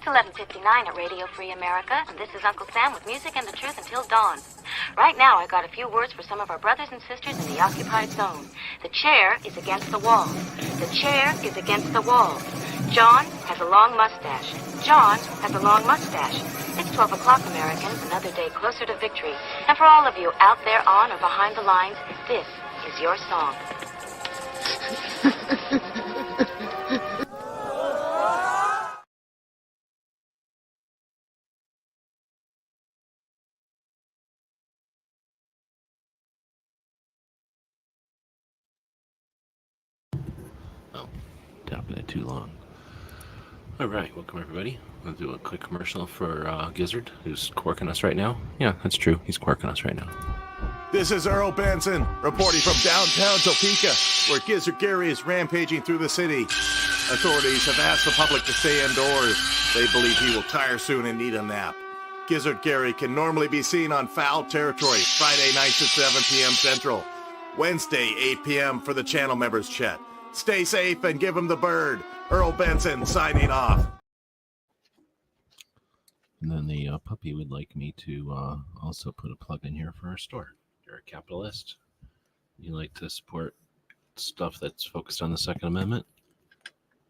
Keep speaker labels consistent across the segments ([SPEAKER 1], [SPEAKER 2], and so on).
[SPEAKER 1] It's 11:59 at Radio Free America, and this is Uncle Sam with music and the truth until dawn. Right now, I got a few words for some of our brothers and sisters in the occupied zone. The chair is against the wall. The chair is against the wall. John has a long mustache. John has a long mustache. It's 12 o'clock, Americans, another day closer to victory. And for all of you out there on or behind the lines, this is your song.
[SPEAKER 2] Oh, tapping it too long. All right, welcome everybody. I'll do a quick commercial for Gizzard, who's quirking us right now. Yeah, that's true. He's quirking us right now.
[SPEAKER 3] This is Earl Benson, reporting from downtown Topeka, where Gizzard Gary is rampaging through the city. Authorities have asked the public to stay indoors. They believe he will tire soon and need a nap. Gizzard Gary can normally be seen on Foul Territory, Friday nights at 7 p.m. Central. Wednesday, 8 p.m. for the channel members chat. Stay safe and give him the bird. Earl Benson signing off.
[SPEAKER 2] And then the puppy would like me to also put a plug in here for our store. You're a capitalist. You like to support stuff that's focused on the Second Amendment?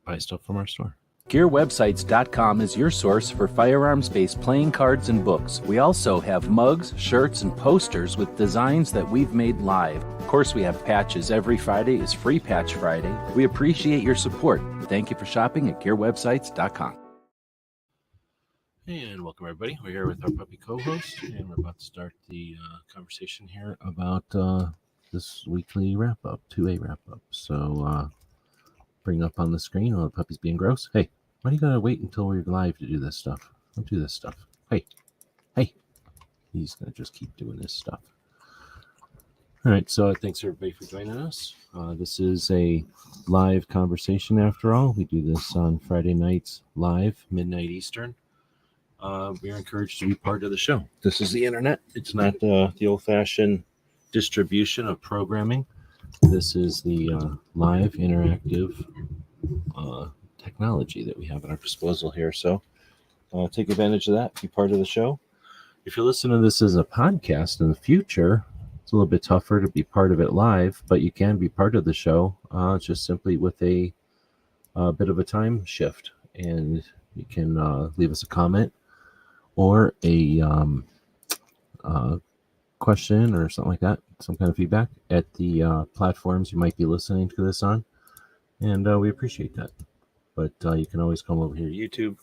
[SPEAKER 2] Buy stuff from our store.
[SPEAKER 4] GearWebsites.com is your source for firearms-based playing cards and books. We also have mugs, shirts, and posters with designs that we've made live. Of course, we have patches. Every Friday is Free Patch Friday. We appreciate your support. Thank you for shopping at GearWebsites.com.
[SPEAKER 2] And welcome everybody. We're here with our puppy co-host, and we're about to start the conversation here about this weekly wrap-up, 2A wrap-up. So bring up on the screen all the puppies being gross. Hey, why do you gotta wait until we're live to do this stuff? Don't do this stuff. Hey. He's gonna just keep doing this stuff. All right, so thanks everybody for joining us. This is a live conversation after all. We do this on Friday nights live, midnight Eastern. We are encouraged to be part of the show. This is the internet. It's not the old-fashioned distribution of programming. This is the live, interactive technology that we have at our disposal here. So take advantage of that. Be part of the show. If you're listening to this as a podcast in the future, it's a little bit tougher to be part of it live, but you can be part of the show just simply with a bit of a time shift. And you can leave us a comment or a question or something like that, some kind of feedback at the platforms you might be listening to this on. And we appreciate that. But you can always come over here to YouTube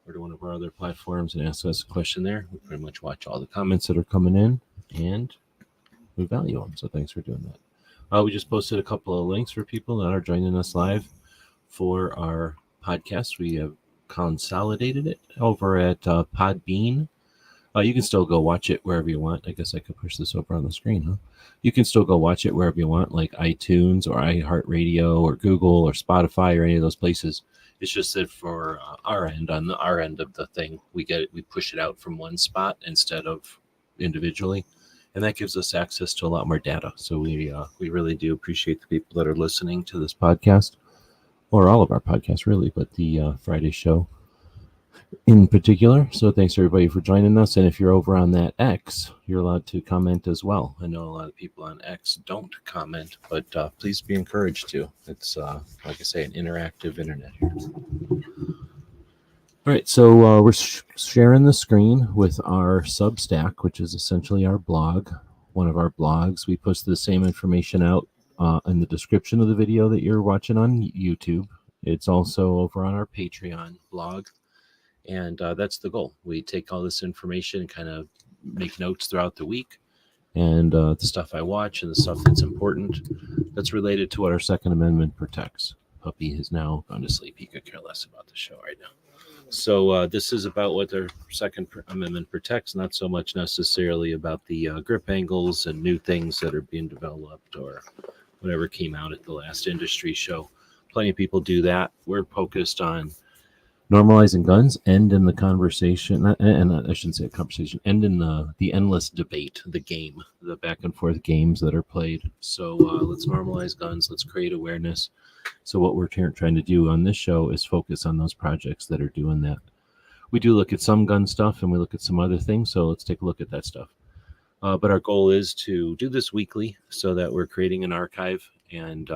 [SPEAKER 2] or to one of our other platforms and ask us a question there. We pretty much watch all the comments that are coming in, and we value them. So thanks for doing that. We just posted a couple of links for people that are joining us live for our podcast. We have consolidated it over at Podbean. You can still go watch it wherever you want. I guess I could push this over on the screen, huh? You can still go watch it wherever you want, like iTunes or iHeartRadio or Google or Spotify or any of those places. It's just that for our end, on our end of the thing, we push it out from one spot instead of individually, and that gives us access to a lot more data. So we really do appreciate the people that are listening to this podcast, or all of our podcasts really, but the Friday show in particular. So thanks everybody for joining us. And if you're over on that X, you're allowed to comment as well. I know a lot of people on X don't comment, but please be encouraged to. It's like I say, an interactive internet here. All right, so we're sharing the screen with our Substack, which is essentially our blog, one of our blogs. We post the same information out in the description of the video that you're watching on YouTube. It's also over on our Patreon blog. And that's the goal. We take all this information and kind of make notes throughout the week. And the stuff I watch and the stuff that's important, that's related to what our Second Amendment protects. Puppy is now gone to sleep. He could care less about the show right now. So this is about what our Second Amendment protects, not so much necessarily about the grip angles and new things that are being developed or whatever came out at the last industry show. Plenty of people do that. We're focused on normalizing guns, end in the conversation, and I shouldn't say a conversation, end in the endless debate, the game, the back and forth games that are played. So let's normalize guns, let's create awareness. So what we're trying to do on this show is focus on those projects that are doing that. we do look at some gun stuff and we look at some other things. So let's take a look at that stuff. But our goal is to do this weekly so that we're creating an archive and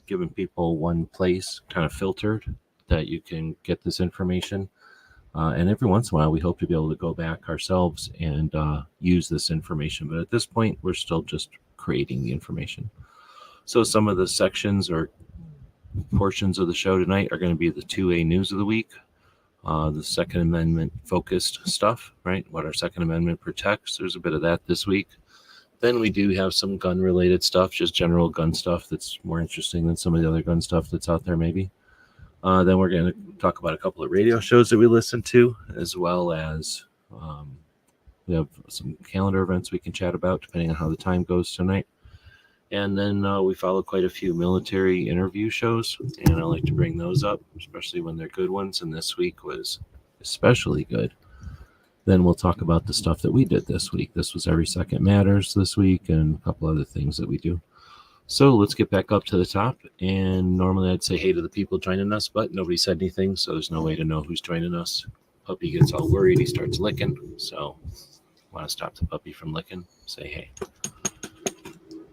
[SPEAKER 2] giving people one place kind of filtered that you can get this information. And every once in a while, we hope to be able to go back ourselves and use this information. But at this point, we're still just creating the information. So some of the sections or portions of the show tonight are going to be the 2A news of the week, the Second Amendment focused stuff, right? What our Second Amendment protects. There's a bit of that this week. Then we do have some gun related stuff, just general gun stuff that's more interesting than some of the other gun stuff that's out there maybe. Then we're going to talk about a couple of radio shows that we listen to, as well as we have some calendar events we can chat about depending on how the time goes tonight. And then we follow quite a few military interview shows, and I like to bring those up, especially when they're good ones. And this week was especially good. Then we'll talk about the stuff that we did this week. This was Every Second Matters this week and a couple other things that we do. So let's get back up to the top. And normally I'd say hey to the people joining us, but nobody said anything, so there's no way to know who's joining us. Puppy gets all worried. He starts licking. So want to stop the puppy from licking, say hey.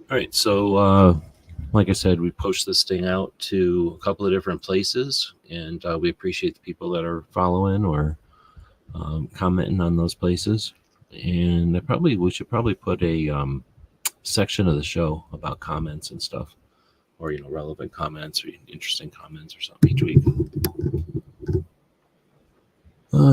[SPEAKER 2] All right, so like I said, we post this thing out to a couple of different places, and we appreciate the people that are following or commenting on those places. And we should probably put a section of the show about comments and stuff, or relevant comments or interesting comments or something each week.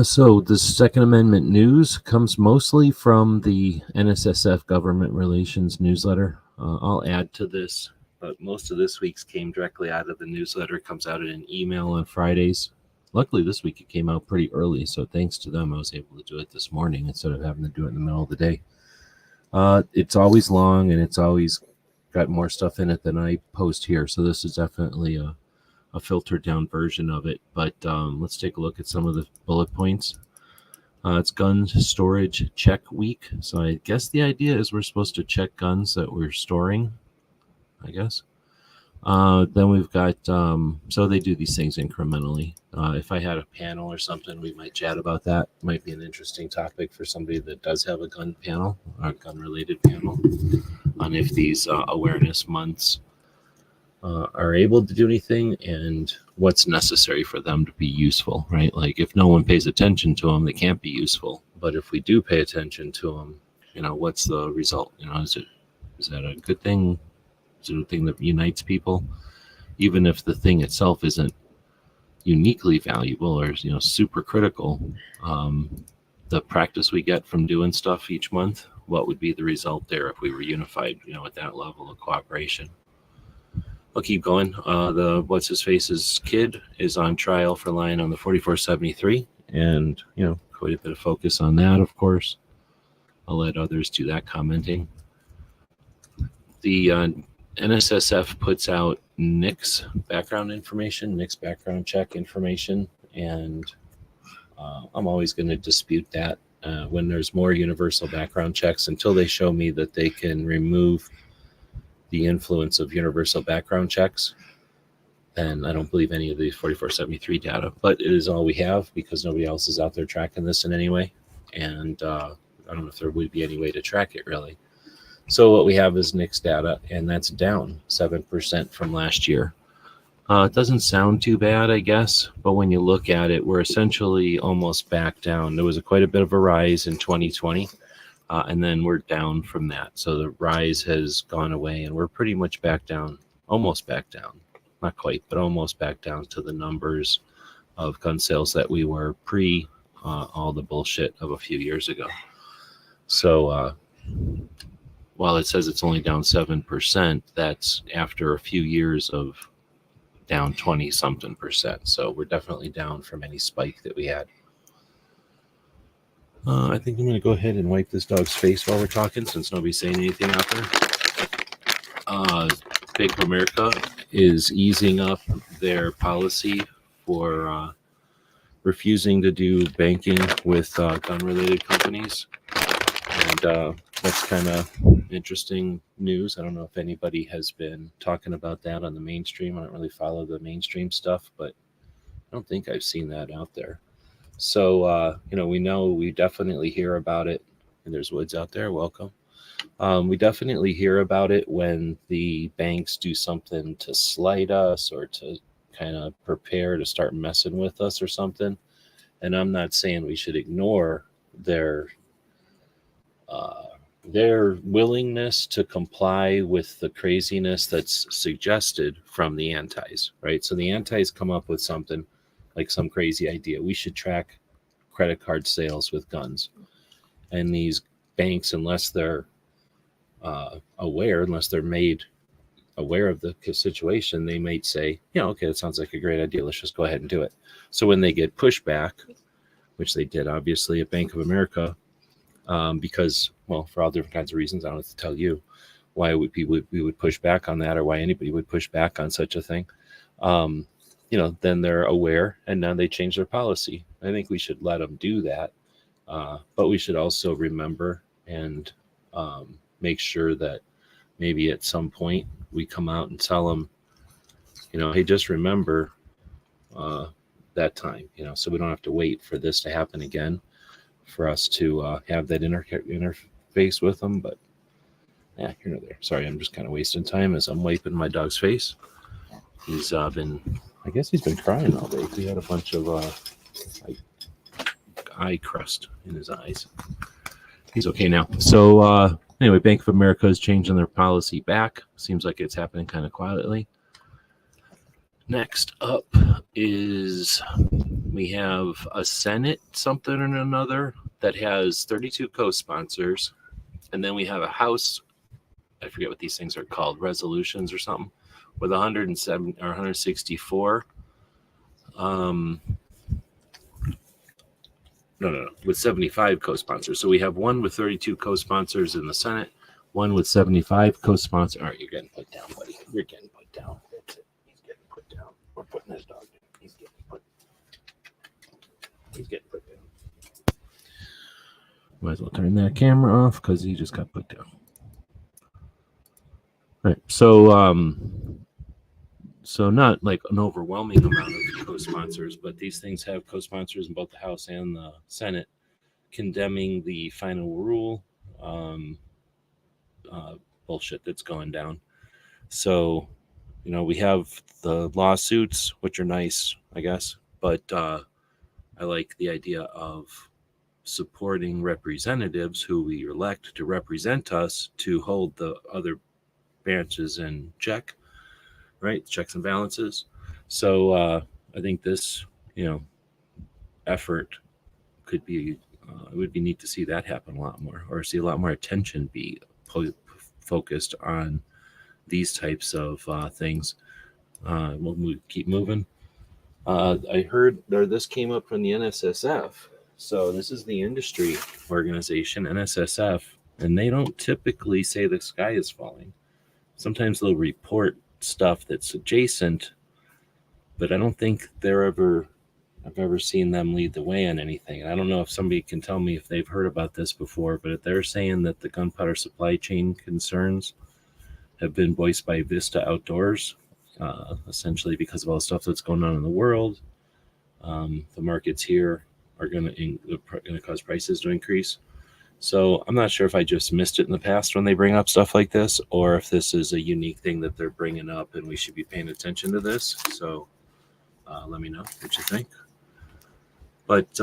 [SPEAKER 2] So the Second Amendment news comes mostly from the NSSF Government Relations newsletter. I'll add to this, but most of this week's came directly out of the newsletter. It comes out in an email on Fridays. Luckily, this week it came out pretty early, so thanks to them, I was able to do it this morning instead of having to do it in the middle of the day. It's always long, and it's always got more stuff in it than I post here, so this is definitely a filtered down version of it. But let's take a look at some of the bullet points. It's gun storage check week. So I guess the idea is we're supposed to check guns that we're storing, I guess. Then we've got, so they do these things incrementally. If I had a panel or something, we might chat about that. Might be an interesting topic for somebody that does have a gun panel or a gun related panel on if these awareness months are able to do anything and what's necessary for them to be useful, right? Like if no one pays attention to them, they can't be useful. But if we do pay attention to them, what's the result? Is that a good thing? Is it a thing that unites people? Even if the thing itself isn't uniquely valuable or, super critical, the practice we get from doing stuff each month, what would be the result there if we were unified, at that level of cooperation? I'll keep going. The what's-his-face's kid is on trial for lying on the 4473, and, quite a bit of focus on that, of course. I'll let others do that commenting. The NSSF puts out NICS background information, NICS background check information, and I'm always going to dispute that when there's more universal background checks until they show me that they can remove the influence of universal background checks. And I don't believe any of the 4473 data, but it is all we have because nobody else is out there tracking this in any way. And I don't know if there would be any way to track it really. So what we have is NICS data, and that's down 7% from last year. It doesn't sound too bad, I guess, but when you look at it, we're essentially almost back down. There was quite a bit of a rise in 2020, and then we're down from that. So the rise has gone away, and we're pretty much back down, almost back down. Not quite, but almost back down to the numbers of gun sales that we were pre all the bullshit of a few years ago. So while it says it's only down 7%, that's after a few years of down 20-something%. So we're definitely down from any spike that we had. I think I'm going to go ahead and wipe this dog's face while we're talking, since nobody's saying anything out there. Bank of America is easing up their policy for refusing to do banking with gun-related companies. And that's kind of interesting news. I don't know if anybody has been talking about that on the mainstream. I don't really follow the mainstream stuff, but I don't think I've seen that out there. So, we definitely hear about it. And there's Woods out there. Welcome. We definitely hear about it when the banks do something to slight us or to kind of prepare to start messing with us or something. And I'm not saying we should ignore their willingness to comply with the craziness that's suggested from the antis, right? So the antis come up with something like some crazy idea. We should track credit card sales with guns. And these banks, unless they're unless they're made aware of the situation, they might say, okay, that sounds like a great idea. Let's just go ahead and do it. So when they get pushback, which they did obviously at Bank of America, because, well, for all different kinds of reasons, I don't have to tell you why we would push back on that or why anybody would push back on such a thing. Then they're aware and now they change their policy. I think we should let them do that. But we should also remember and make sure that maybe at some point we come out and tell them, hey, just remember that time, so we don't have to wait for this to happen again for us to have that interface with them. But yeah, you're not there. Sorry, I'm just kind of wasting time as I'm wiping my dog's face. He's been crying all day. He had a bunch of eye crust in his eyes. He's okay now. So anyway, Bank of America is changing their policy back. Seems like it's happening kind of quietly. Next up is we have a Senate something or another that has 32 co-sponsors. And then we have a House, I forget what these things are called, resolutions or something, with 107 or 164. With 75 co-sponsors. So we have one with 32 co-sponsors in the Senate, one with 75 co-sponsors. All right, you're getting put down, buddy. You're getting put down. That's it. He's getting put down. We're putting his dog down. He's getting put down. Might as well turn that camera off because he just got put down. All right, so not like an overwhelming amount of co-sponsors, but these things have co-sponsors in both the House and the Senate condemning the final rule bullshit that's going down. So, we have the lawsuits, which are nice, I guess, but I like the idea of supporting representatives who we elect to represent us to hold the other branches in check. Right, checks and balances. So I think this, effort could be. It would be neat to see that happen a lot more, or see a lot more attention be focused on these types of things. We'll keep moving. I heard this came up from the NSSF. So this is the industry organization, NSSF, and they don't typically say the sky is falling. Sometimes they'll report stuff that's adjacent, but I don't think I've ever seen them lead the way on anything. And I don't know if somebody can tell me if they've heard about this before, but they're saying that the gunpowder supply chain concerns have been voiced by Vista Outdoors, essentially because of all the stuff that's going on in the world. The markets here are going to cause prices to increase. So I'm not sure if I just missed it in the past when they bring up stuff like this, or if this is a unique thing that they're bringing up and we should be paying attention to this. So let me know what you think. But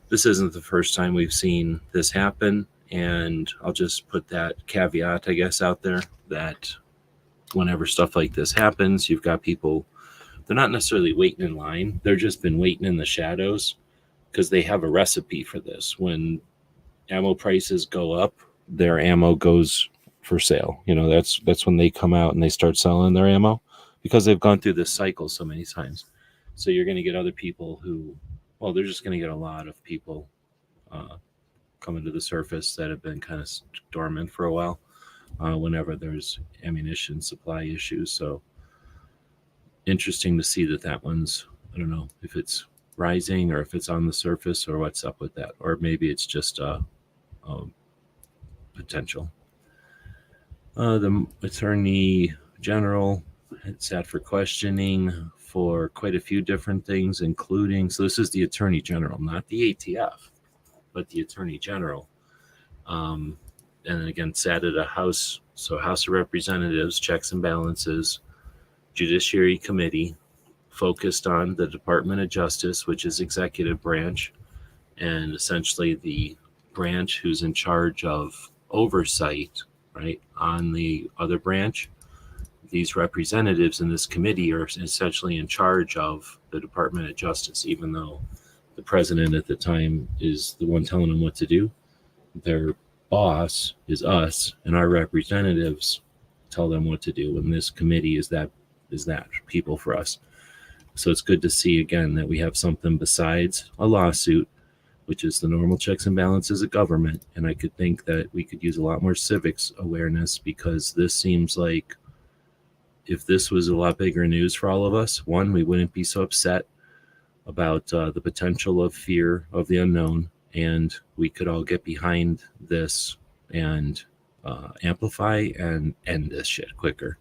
[SPEAKER 2] this isn't the first time we've seen this happen. And I'll just put that caveat, I guess, out there that whenever stuff like this happens, you've got people, they're not necessarily waiting in line. They've just been waiting in the shadows because they have a recipe for this. When ammo prices go up, their ammo goes for sale. That's when they come out and they start selling their ammo because they've gone through this cycle so many times. So you're going to get other people who, they're just going to get a lot of people coming to the surface that have been kind of dormant for a while whenever there's ammunition supply issues. So interesting to see that one's, I don't know if it's rising or if it's on the surface or what's up with that, or maybe it's just potential. The Attorney General had sat for questioning for quite a few different things, including, so this is the Attorney General, not the ATF, but the Attorney General. And again, sat at a House, so House of Representatives, checks and balances, Judiciary Committee, focused on the Department of Justice, which is executive branch, and essentially the branch who's in charge of oversight, right, on the other branch. These representatives in this committee are essentially in charge of the Department of Justice, even though the president at the time is the one telling them what to do. Their boss is us, and our representatives tell them what to do. And this committee is that people for us. So it's good to see again that we have something besides a lawsuit, which is the normal checks and balances of government. And I could think that we could use a lot more civics awareness, because this seems like, if this was a lot bigger news for all of us, one, we wouldn't be so upset about the potential of fear of the unknown, and we could all get behind this and amplify and end this shit quicker.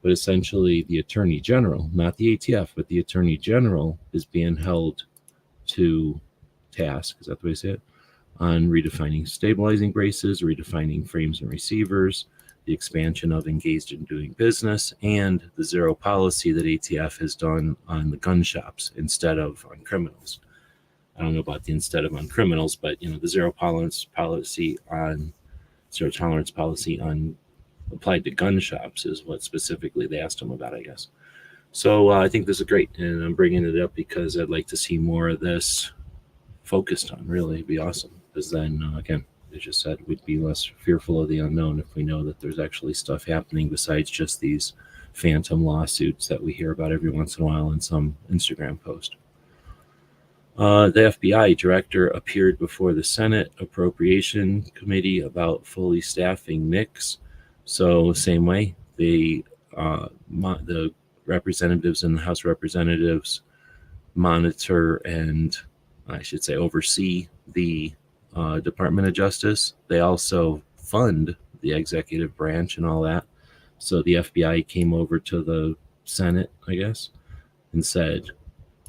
[SPEAKER 2] But essentially, the Attorney General, not the ATF, but the Attorney General is being held to task, is that the way to say it, on redefining stabilizing braces, redefining frames and receivers, the expansion of engaged in doing business, and the zero policy that ATF has done on the gun shops instead of on criminals. I don't know about the instead of on criminals, but the zero tolerance policy on applied to gun shops is what specifically they asked them about, I guess. So I think this is great, and I'm bringing it up because I'd like to see more of this focused on. Really, it'd be awesome, because then again, as just said, we'd be less fearful of the unknown if we know that there's actually stuff happening besides just these phantom lawsuits that we hear about every once in a while in some Instagram post. The FBI director appeared before the Senate Appropriation Committee about fully staffing NICS. So same way, the representatives in the House of Representatives monitor and, I should say, oversee the Department of Justice. They also fund the executive branch and all that. So the FBI came over to the Senate, I guess, and said,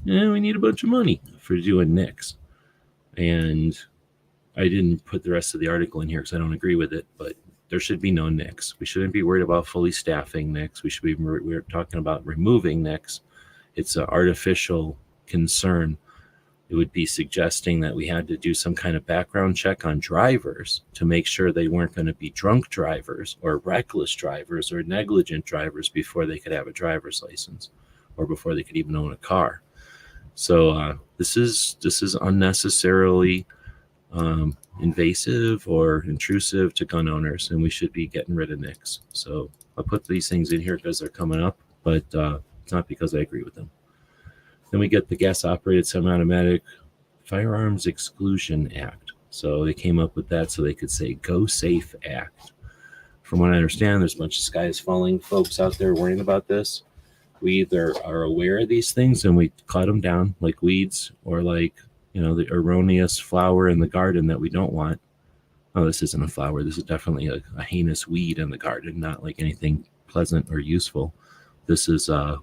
[SPEAKER 2] we need a bunch of money for doing NICS. And I didn't put the rest of the article in here because I don't agree with it, but there should be no NICS. We shouldn't be worried about fully staffing NICS. We're talking about removing NICS. It's an artificial concern. It would be suggesting that we had to do some kind of background check on drivers to make sure they weren't going to be drunk drivers or reckless drivers or negligent drivers before they could have a driver's license or before they could even own a car. So this is unnecessarily invasive or intrusive to gun owners, and we should be getting rid of NICS. So I'll put these things in here because they're coming up, but it's not because I agree with them. Then we get the gas-operated semi-automatic Firearms Exclusion Act. So they came up with that so they could say Go Safe Act. From what I understand, there's a bunch of sky is falling folks out there worrying about this. We either are aware of these things and we cut them down like weeds, or like, the erroneous flower in the garden that we don't want. Oh, this isn't a flower. This is definitely a heinous weed in the garden, not like anything pleasant or useful. This is a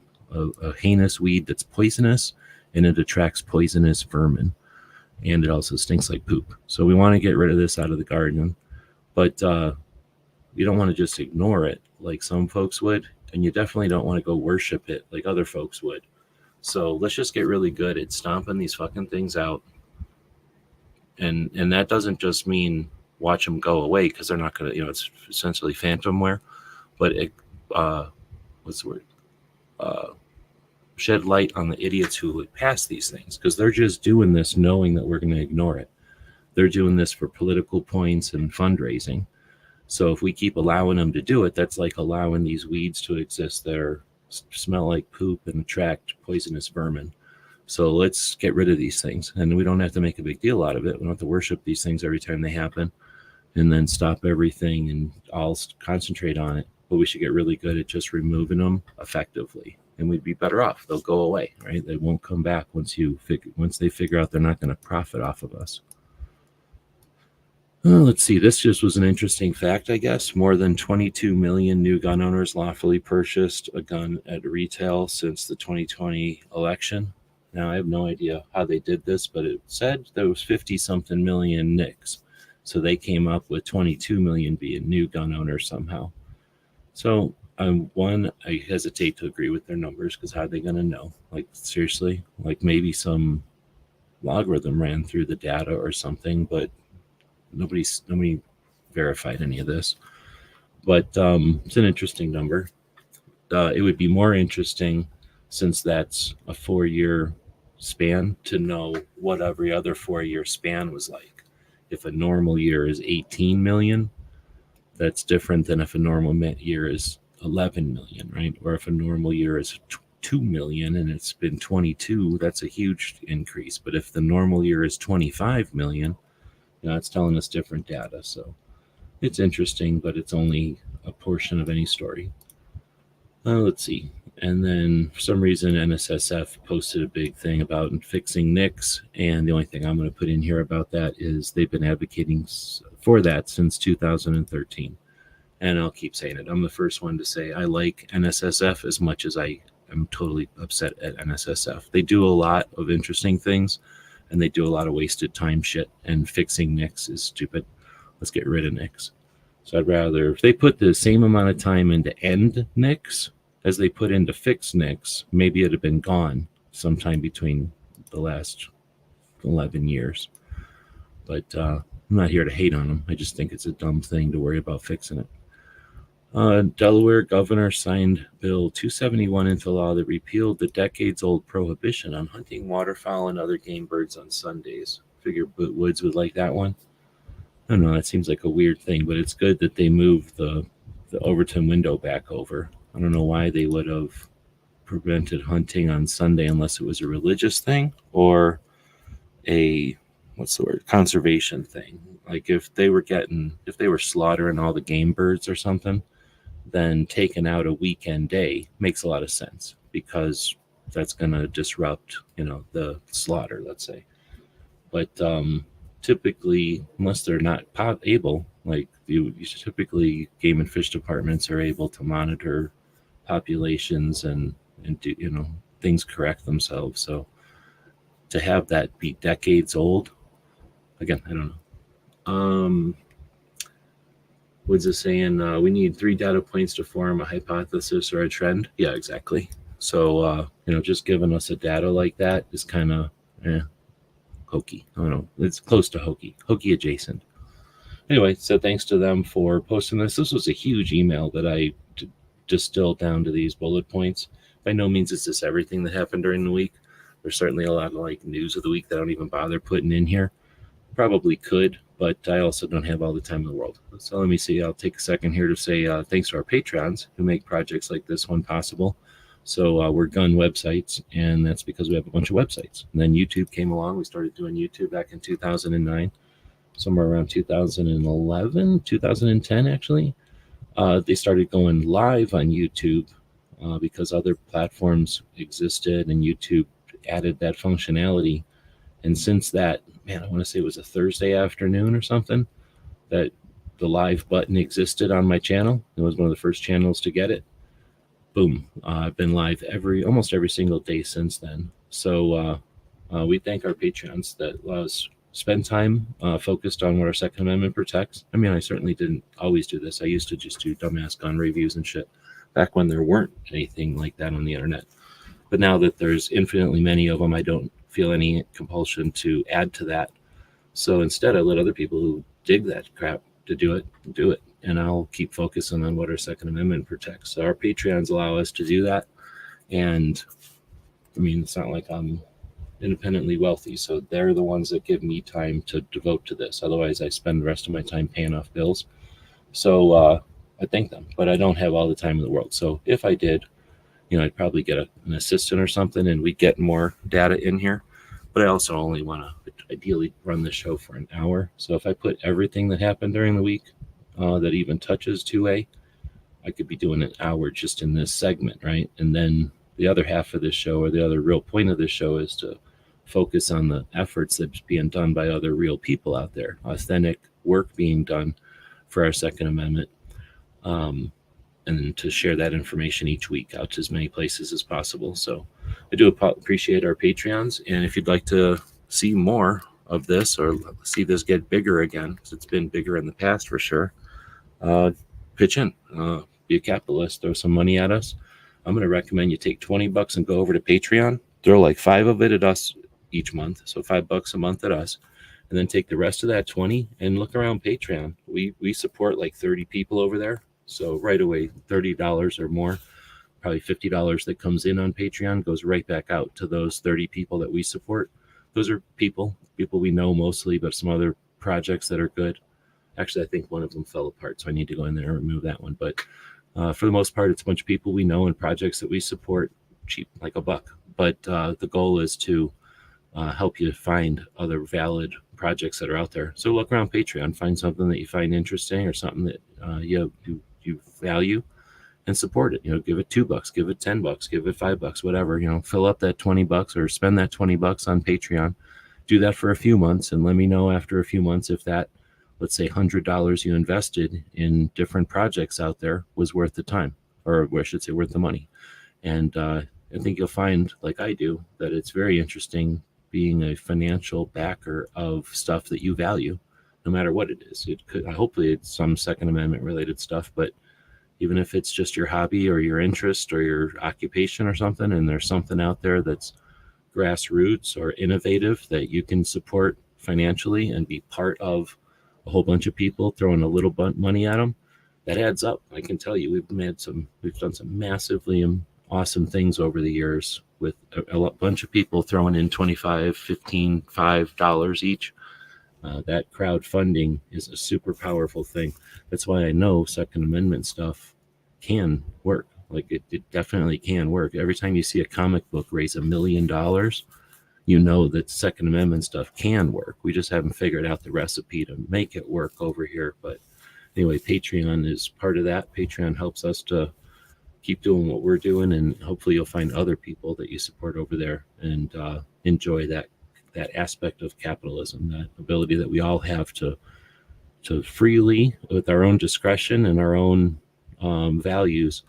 [SPEAKER 2] heinous weed that's poisonous, and it attracts poisonous vermin, and it also stinks like poop. So we want to get rid of this out of the garden, but you don't want to just ignore it like some folks would, and you definitely don't want to go worship it like other folks would. So let's just get really good at stomping these fucking things out, and that doesn't just mean watch them go away, because they're not going to, it's essentially phantomware, but it what's the word? Shed light on the idiots who would pass these things, because they're just doing this knowing that we're going to ignore it. They're doing this for political points and fundraising. So if we keep allowing them to do it, that's like allowing these weeds to exist that smell like poop and attract poisonous vermin. So let's get rid of these things, and we don't have to make a big deal out of it. We don't have to worship these things every time they happen and then stop everything and all concentrate on it. But we should get really good at just removing them effectively, and we'd be better off. They'll go away, right? They won't come back once they figure out they're not going to profit off of us. Well, let's see. This just was an interesting fact, I guess. More than 22 million new gun owners lawfully purchased a gun at retail since the 2020 election. Now, I have no idea how they did this, but it said there was 50-something million NICs. So they came up with 22 million being new gun owners somehow. So, I hesitate to agree with their numbers because how are they going to know? Like, seriously? Like, maybe some logarithm ran through the data or something, but nobody verified any of this. But it's an interesting number. It would be more interesting, since that's a 4-year span, to know what every other 4-year span was like. If a normal year is 18 million, that's different than if a normal year is 11 million, right? Or if a normal year is 2 million and it's been 22, that's a huge increase. But if the normal year is 25 million, it's telling us different data. So it's interesting, but it's only a portion of any story. Let's see. And then for some reason, NSSF posted a big thing about fixing NICs. And the only thing I'm going to put in here about that is they've been advocating for that since 2013. And I'll keep saying it. I'm the first one to say I like NSSF as much as I am totally upset at NSSF. They do a lot of interesting things, and they do a lot of wasted time shit, and fixing NICs is stupid. Let's get rid of NICs. So I'd rather, if they put the same amount of time into end NICs as they put into fix NICs, maybe it'd have been gone sometime between the last 11 years. But I'm not here to hate on them. I just think it's a dumb thing to worry about fixing it. Delaware governor signed Bill 271 into law that repealed the decades-old prohibition on hunting waterfowl and other game birds on Sundays. Figure Woods would like that one. I don't know, that seems like a weird thing, but it's good that they moved the Overton window back over. I don't know why they would have prevented hunting on Sunday unless it was a religious thing or a, conservation thing. Like if they were slaughtering all the game birds or something, then taking out a weekend day makes a lot of sense because that's going to disrupt, the slaughter, let's say. But typically, unless they're not able, like typically game and fish departments are able to monitor populations and do, things correct themselves. So to have that be decades old, again, I don't know. Woods is saying we need 3 data points to form a hypothesis or a trend. Yeah, exactly. So, just giving us a data like that is kind of hokey. I don't know. It's close to hokey adjacent. Anyway, so thanks to them for posting this. This was a huge email that I distilled down to these bullet points. By no means is this everything that happened during the week. There's certainly a lot of news of the week that I don't even bother putting in here. Probably could, but I also don't have all the time in the world. So let me see. I'll take a second here to say thanks to our patrons who make projects like this one possible. So we're gun websites, and that's because we have a bunch of websites. And then YouTube came along. We started doing YouTube back in 2009, somewhere around 2011, 2010, actually. They started going live on YouTube because other platforms existed, and YouTube added that functionality. And since that, I want to say it was a Thursday afternoon or something, that the live button existed on my channel. It was one of the first channels to get it. Boom. I've been live almost every single day since then. So we thank our patrons that allow us spend time focused on what our Second Amendment protects. I certainly didn't always do this. I used to just do dumbass gun reviews and shit back when there weren't anything like that on the internet. But now that there's infinitely many of them, I don't feel any compulsion to add to that. So instead, I let other people who dig that crap to do it. And I'll keep focusing on what our Second Amendment protects. So our Patreons allow us to do that. And it's not like I'm independently wealthy. So they're the ones that give me time to devote to this. Otherwise, I spend the rest of my time paying off bills. So I thank them, but I don't have all the time in the world. So if I did, I'd probably get an assistant or something and we'd get more data in here. But I also only want to ideally run the show for an hour. So if I put everything that happened during the week that even touches 2A, I could be doing an hour just in this segment, right? And then the other half of this show, or the other real point of this show, is to focus on the efforts that's being done by other real people out there, authentic work being done for our Second Amendment, and to share that information each week out to as many places as possible. So I do appreciate our Patreons, and if you'd like to see more of this or see this get bigger again, because it's been bigger in the past for sure, pitch in, be a capitalist, throw some money at us. I'm going to recommend you take $20 and go over to Patreon, throw like 5 of it at us each month, so $5 a month at us, and then take the rest of that 20 and look around Patreon. We support like 30 people over there, so right away $30 or more, probably $50 that comes in on Patreon goes right back out to those 30 people that we support. Those are people we know mostly, but some other projects that are good. Actually, I think one of them fell apart, so I need to go in there and remove that one. But for the most part, it's a bunch of people we know and projects that we support, cheap, like $1. But the goal is to help you find other valid projects that are out there. So look around Patreon, find something that you find interesting or something that you value, and support it. Give it $2, give it $10, give it $5, whatever. Fill up that $20 or spend that $20 on Patreon. Do that for a few months, and let me know after a few months if that, let's say, $100 you invested in different projects out there was worth the time, or I should say worth the money. And I think you'll find, like I do, that it's very interesting being a financial backer of stuff that you value, no matter what it is. It could, hopefully it's some Second Amendment related stuff, but even if it's just your hobby or your interest or your occupation or something, and there's something out there that's grassroots or innovative that you can support financially and be part of a whole bunch of people throwing a little money at them, that adds up. I can tell you, we've done some massively awesome things over the years with a bunch of people throwing in $25, $15, $5 each. That crowdfunding is a super powerful thing. That's why I know Second Amendment stuff can work. Like it definitely can work. Every time you see a comic book raise $1 million, you know that Second Amendment stuff can work. We just haven't figured out the recipe to make it work over here. But anyway, Patreon is part of that. Patreon helps us to keep doing what we're doing, and hopefully you'll find other people that you support over there and enjoy that aspect of capitalism, that ability that we all have to freely, with our own discretion and our own values,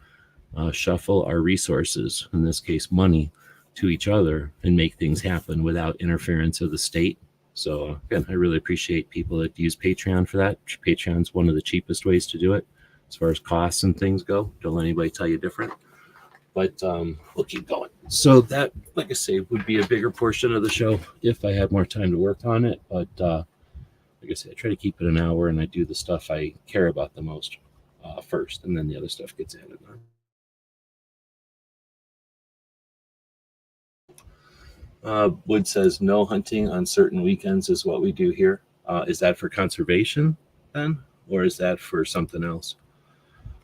[SPEAKER 2] shuffle our resources, in this case money, to each other and make things happen without interference of the state. So again, I really appreciate people that use Patreon for that. Patreon's one of the cheapest ways to do it as far as costs and things go. Don't let anybody tell you different. But we'll keep going. So that, like I say, would be a bigger portion of the show if I had more time to work on it. But like I say, I try to keep it an hour, and I do the stuff I care about the most first, and then the other stuff gets added on. Wood says no hunting on certain weekends is what we do here. Is that for conservation then, or is that for something else?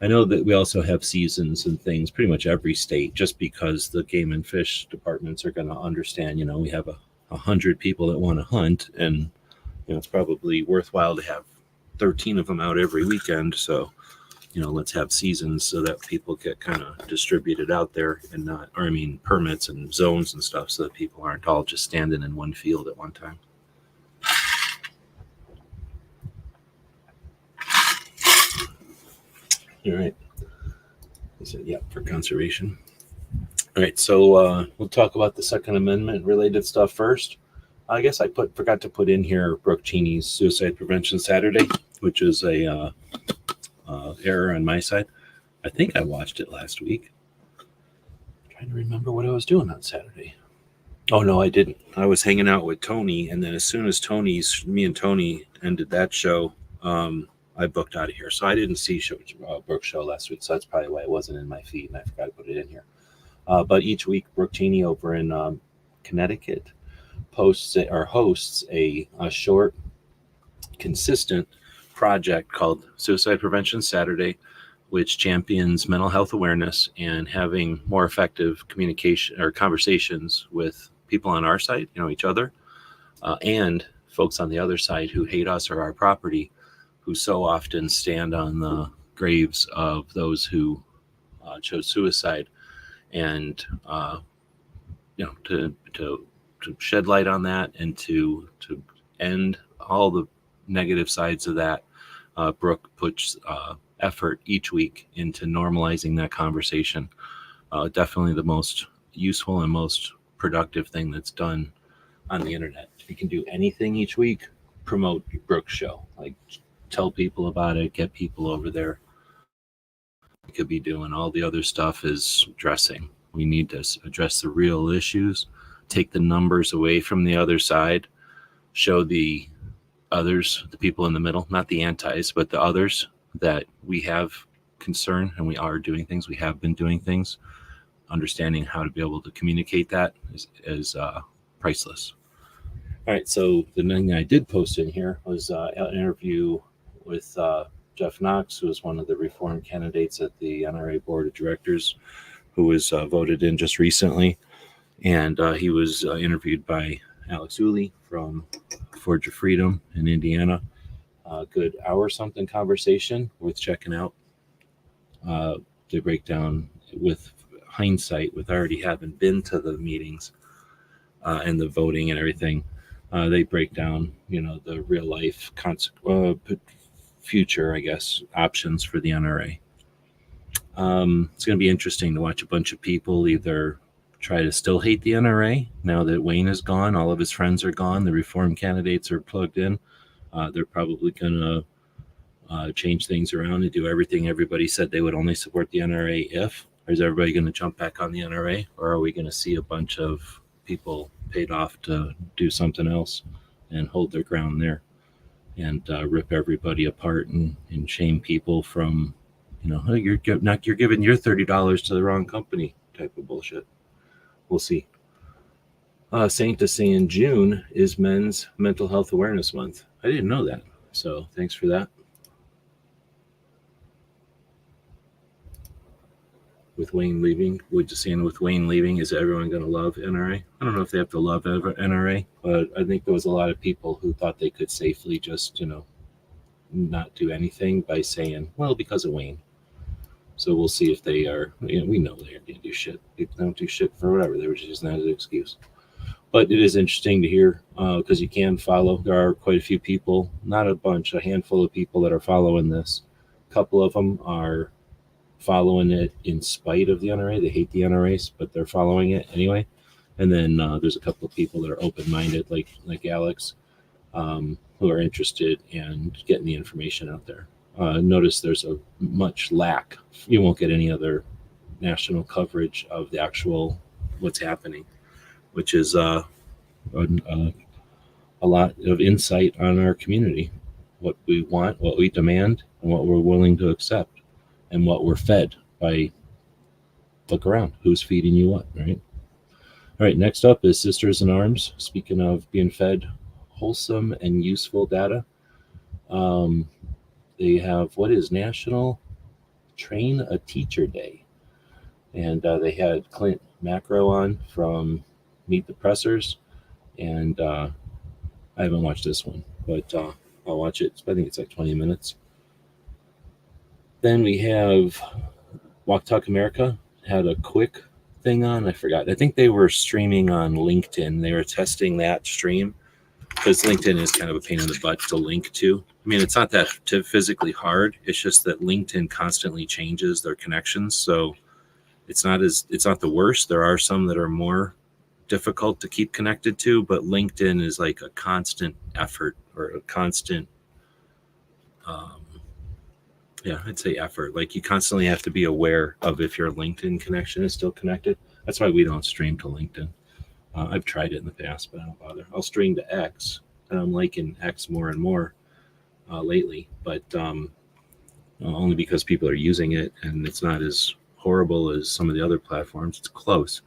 [SPEAKER 2] I know that we also have seasons and things, pretty much every state, just because the game and fish departments are going to understand, we have 100 people that want to hunt, and it's probably worthwhile to have 13 of them out every weekend. So, let's have seasons so that people get kind of distributed out there, and not, or I mean, permits and zones and stuff, so that people aren't all just standing in one field at one time. All right. He said, yeah, for conservation. All right, so we'll talk about the Second Amendment related stuff first. I guess I forgot to put in here Brooke Cheney's Suicide Prevention Saturday, which is a error on my side. I think I watched it last week. I'm trying to remember what I was doing on Saturday. Oh, no, I didn't. I was hanging out with Tony, and then as soon as me and Tony ended that show, I booked out of here. So I didn't see Brooke's show last week, so that's probably why it wasn't in my feed, and I forgot to put it in here. But each week, Brooke Cheney over in Connecticut hosts a short, consistent project called Suicide Prevention Saturday, which champions mental health awareness and having more effective communication or conversations with people on our side, each other, and folks on the other side who hate us or our property, who so often stand on the graves of those who chose suicide, and to shed light on that and to end all the negative sides of that. Brooke puts effort each week into normalizing that conversation. Definitely the most useful and most productive thing that's done on the internet. If you can do anything each week, promote Brooke's show. Like, tell people about it, get people over there. We could be doing all the other stuff is dressing. We need to address the real issues, take the numbers away from the other side, show the others, the people in the middle, not the antis, but the others, that we have concern and we are doing things. We have been doing things. Understanding how to be able to communicate that is priceless. All right, so the thing I did post in here was an interview with Jeff Knox, who is one of the reform candidates at the NRA Board of Directors, who was voted in just recently. And he was interviewed by Alex Uli from Forge of Freedom in Indiana. A good hour-something conversation worth checking out. They break down with hindsight, with already having been to the meetings and the voting and everything. They break down, the real-life future, I guess, options for the NRA. It's going to be interesting to watch a bunch of people either try to still hate the NRA now that Wayne is gone, all of his friends are gone, the reform candidates are plugged in. They're probably going to change things around and do everything everybody said they would only support the NRA if. Or is everybody going to jump back on the NRA? Or are we going to see a bunch of people paid off to do something else and hold their ground there and rip everybody apart and shame people from, you're giving your $30 to the wrong company type of bullshit. We'll see. Saint to say in June is Men's Mental Health Awareness Month. I didn't know that. So thanks for that. With Wayne leaving, with Wayne leaving, is everyone going to love NRA? I don't know if they have to love NRA, but I think there was a lot of people who thought they could safely just, not do anything by saying, well, because of Wayne. So we'll see if they are, we know they're going to do shit. They don't do shit for whatever. They were just using that as an excuse. But it is interesting to hear because you can follow. There are quite a few people, not a bunch, a handful of people that are following this. A couple of them are following it in spite of the NRA. They hate the NRA, but they're following it anyway. And then there's a couple of people that are open-minded, like Alex, who are interested in getting the information out there. Notice there's a much lack. You won't get any other national coverage of the actual what's happening, which is a lot of insight on our community, what we want, what we demand, and what we're willing to accept. And what we're fed by, look around, who's feeding you what, right? All right, next up is Sisters in Arms. Speaking of being fed wholesome and useful data, they have what is National Train a Teacher Day. And they had Clint Macro on from Meet the Pressers. And I haven't watched this one, but I'll watch it. I think it's like 20 minutes. Then we have Walk Talk America had a quick thing on. I forgot. I think they were streaming on LinkedIn. They were testing that stream because LinkedIn is kind of a pain in the butt to link to. I mean, it's not that physically hard. It's just that LinkedIn constantly changes their connections. So it's not the worst. There are some that are more difficult to keep connected to, but LinkedIn is like a constant effort or a constant I'd say effort. Like you constantly have to be aware of if your LinkedIn connection is still connected. That's why we don't stream to LinkedIn. I've tried it in the past, but I don't bother. I'll stream to X, and I'm liking X more and more lately, but only because people are using it, and it's not as horrible as some of the other platforms. It's close.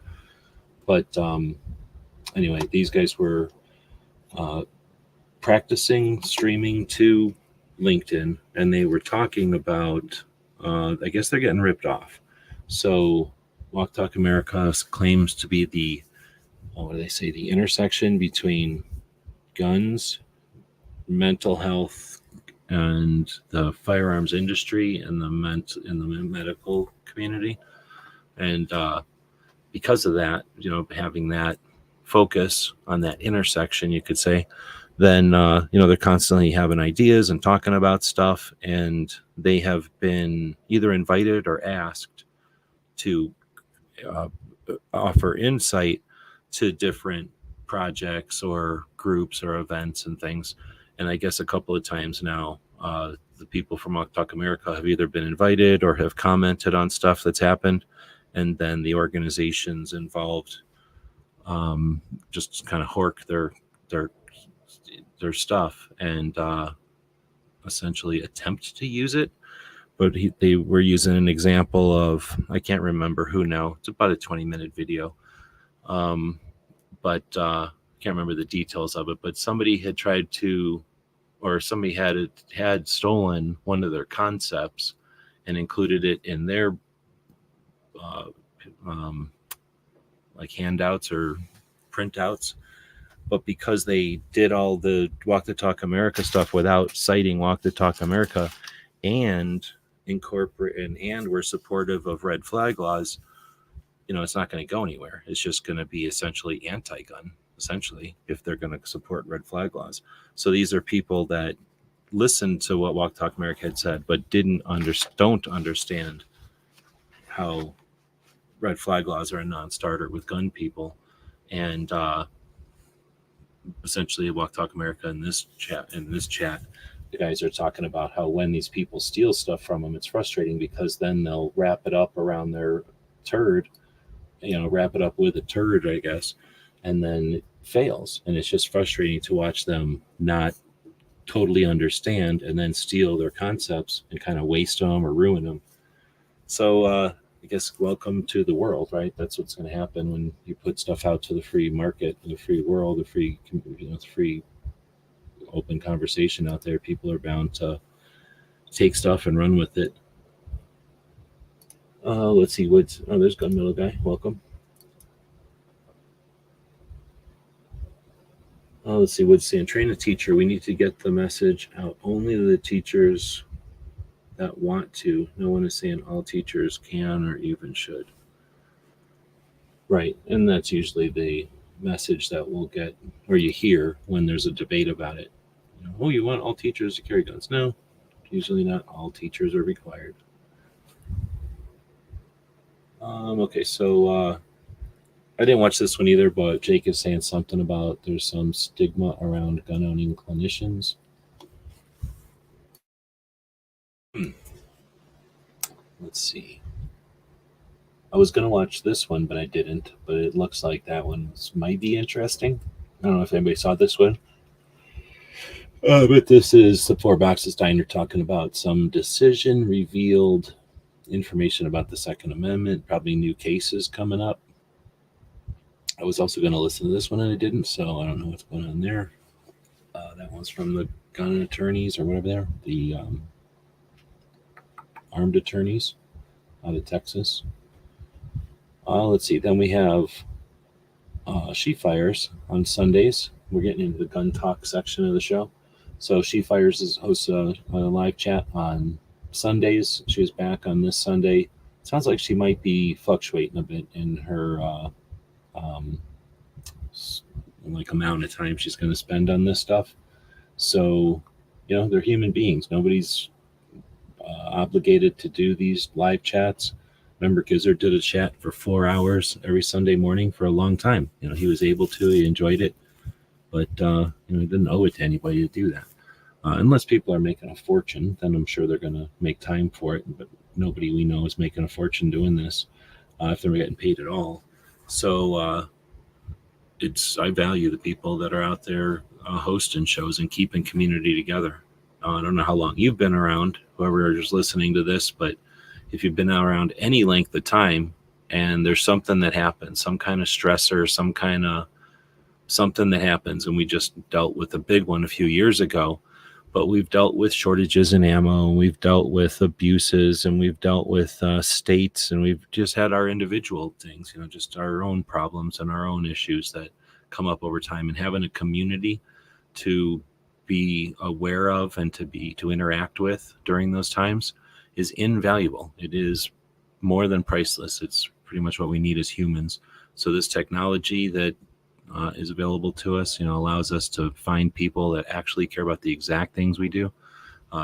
[SPEAKER 2] But anyway, these guys were practicing streaming to LinkedIn, and they were talking about I guess they're getting ripped off. So Walk Talk America claims to be the the intersection between guns, mental health, and the firearms industry and the medical community. And because of that, having that focus on that intersection, you could say, then they're constantly having ideas and talking about stuff, and they have been either invited or asked to offer insight to different projects or groups or events and things. And I guess a couple of times now, the people from Walk Talk America have either been invited or have commented on stuff that's happened, and then the organizations involved just kind of hork their stuff and essentially attempt to use it. But they were using an example of, I can't remember who now. It's about a 20-minute video. But I can't remember the details of it. But somebody had tried to, or somebody had stolen one of their concepts and included it in their like handouts or printouts. But because they did all the Walk the Talk America stuff without citing Walk the Talk America and we're supportive of red flag laws, it's not going to go anywhere. It's just going to be essentially anti-gun, essentially, if they're going to support red flag laws. So these are people that listened to what Walk Talk America had said, but don't understand how red flag laws are a non-starter with gun people. And essentially Walk Talk America in this chat, the guys are talking about how when these people steal stuff from them, it's frustrating because then they'll wrap it up around their turd, wrap it up with a turd, I guess, and then it fails. And it's just frustrating to watch them not totally understand and then steal their concepts and kind of waste them or ruin them. So I guess welcome to the world, right? That's what's going to happen when you put stuff out to the free market, the free world, the free, the free open conversation out there. People are bound to take stuff and run with it. Let's see what's, there's Gunpowder guy. Welcome. Let's see what's saying. Train a teacher. We need to get the message out only to the teachers that want to. No one is saying all teachers can or even should. Right. And that's usually the message that we'll get, or you hear when there's a debate about it. You want all teachers to carry guns? No, usually not all teachers are required. Okay, so I didn't watch this one either, but Jake is saying something about there's some stigma around gun owning clinicians. Let's see. I was going to watch this one, but I didn't. But it looks like that one might be interesting. I don't know if anybody saw this one. But this is the Four Boxes Diner talking about some decision revealed information about the Second Amendment, probably new cases coming up. I was also going to listen to this one and I didn't, so I don't know what's going on there. That one's from the gun attorneys or whatever they're, the armed attorneys out of Texas. Let's see. Then we have She Fires on Sundays. We're getting into the gun talk section of the show. So She Fires hosts a live chat on Sundays. She was back on this Sunday. Sounds like she might be fluctuating a bit in her like amount of time she's going to spend on this stuff. So, they're human beings. Nobody's obligated to do these live chats. Remember, Gizzard did a chat for 4 hours every Sunday morning for a long time. He was able to. He enjoyed it, but he didn't owe it to anybody to do that. Unless people are making a fortune, then I'm sure they're going to make time for it. But nobody we know is making a fortune doing this if they're getting paid at all. So I value the people that are out there hosting shows and keeping community together. I don't know how long you've been around, whoever is listening to this, but if you've been around any length of time and there's something that happens, some kind of stressor, some kind of something that happens, and we just dealt with a big one a few years ago, but we've dealt with shortages in ammo, and we've dealt with abuses, and we've dealt with states, and we've just had our individual things, just our own problems and our own issues that come up over time, and having a community to be aware of and to interact with during those times is invaluable. It is more than priceless. It's pretty much what we need as humans. So this technology that is available to us. Allows us to find people that actually care about the exact things we do,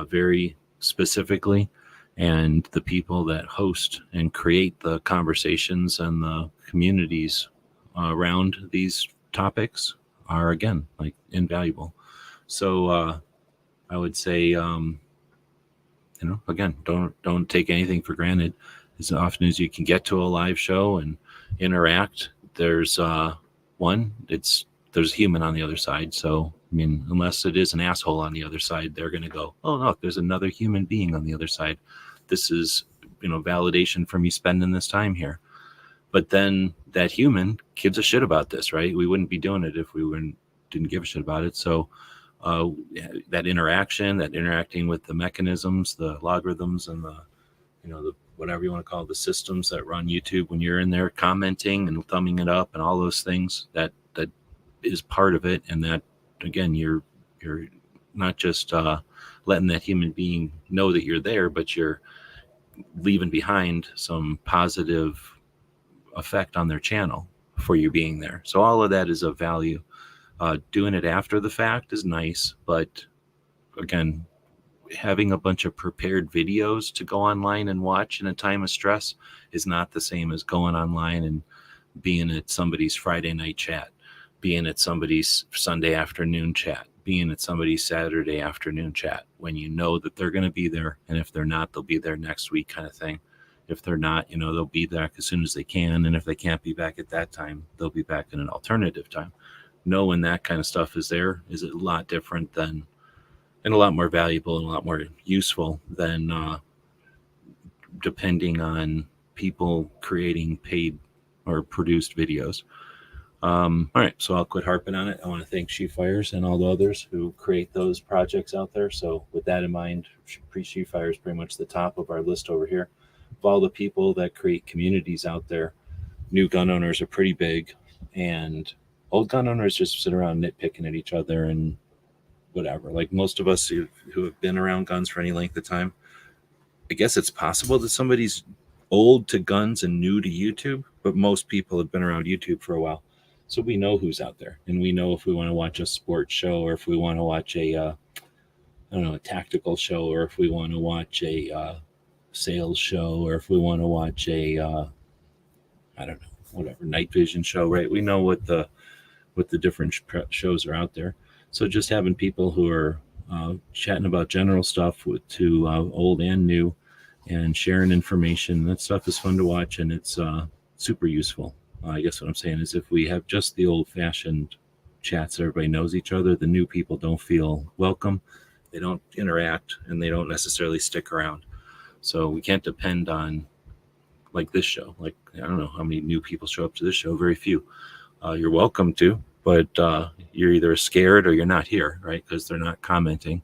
[SPEAKER 2] very specifically. And the people that host and create the conversations and the communities around these topics are, again, like, invaluable. So I would say, again, don't take anything for granted. As often as you can get to a live show and interact, there's a human on the other side. So, I mean, unless it is an asshole on the other side, they're going to go, oh, look, there's another human being on the other side. This is, validation for me spending this time here. But then that human gives a shit about this, right? We wouldn't be doing it if we didn't give a shit about it. So that interacting with the mechanisms, the logarithms, and the whatever you want to call it, the systems that run YouTube, when you're in there commenting and thumbing it up and all those things, that is part of it. And that, again, you're not just letting that human being know that you're there, but you're leaving behind some positive effect on their channel for you being there. So all of that is of value. Doing it after the fact is nice, but again, having a bunch of prepared videos to go online and watch in a time of stress is not the same as going online and being at somebody's Friday night chat, being at somebody's Sunday afternoon chat, being at somebody's Saturday afternoon chat, when you know that they're going to be there. And if they're not, they'll be there next week, kind of thing. If they're not, they'll be back as soon as they can. And if they can't be back at that time, they'll be back in an alternative time. Knowing that kind of stuff is there is a lot different than, and a lot more valuable and a lot more useful than depending on people creating paid or produced videos. All right, so I'll quit harping on it. I want to thank She Fires and all the others who create those projects out there. So with that in mind, She Fires is pretty much the top of our list over here. Of all the people that create communities out there, new gun owners are pretty big, and old gun owners just sit around nitpicking at each other and whatever. Like most of us who have been around guns for any length of time, I guess it's possible that somebody's old to guns and new to YouTube, but most people have been around YouTube for a while. So we know who's out there, and we know if we want to watch a sports show, or if we want to watch a tactical show, or if we want to watch a sales show, or if we want to watch a night vision show, right? We know what the different shows are out there. So just having people who are chatting about general stuff to old and new, and sharing information, that stuff is fun to watch, and it's super useful. I guess what I'm saying is, if we have just the old-fashioned chats, everybody knows each other, the new people don't feel welcome, they don't interact, and they don't necessarily stick around. So we can't depend on, like, this show. Like, I don't know how many new people show up to this show, very few. You're welcome to, but you're either scared or you're not here, right? Because they're not commenting.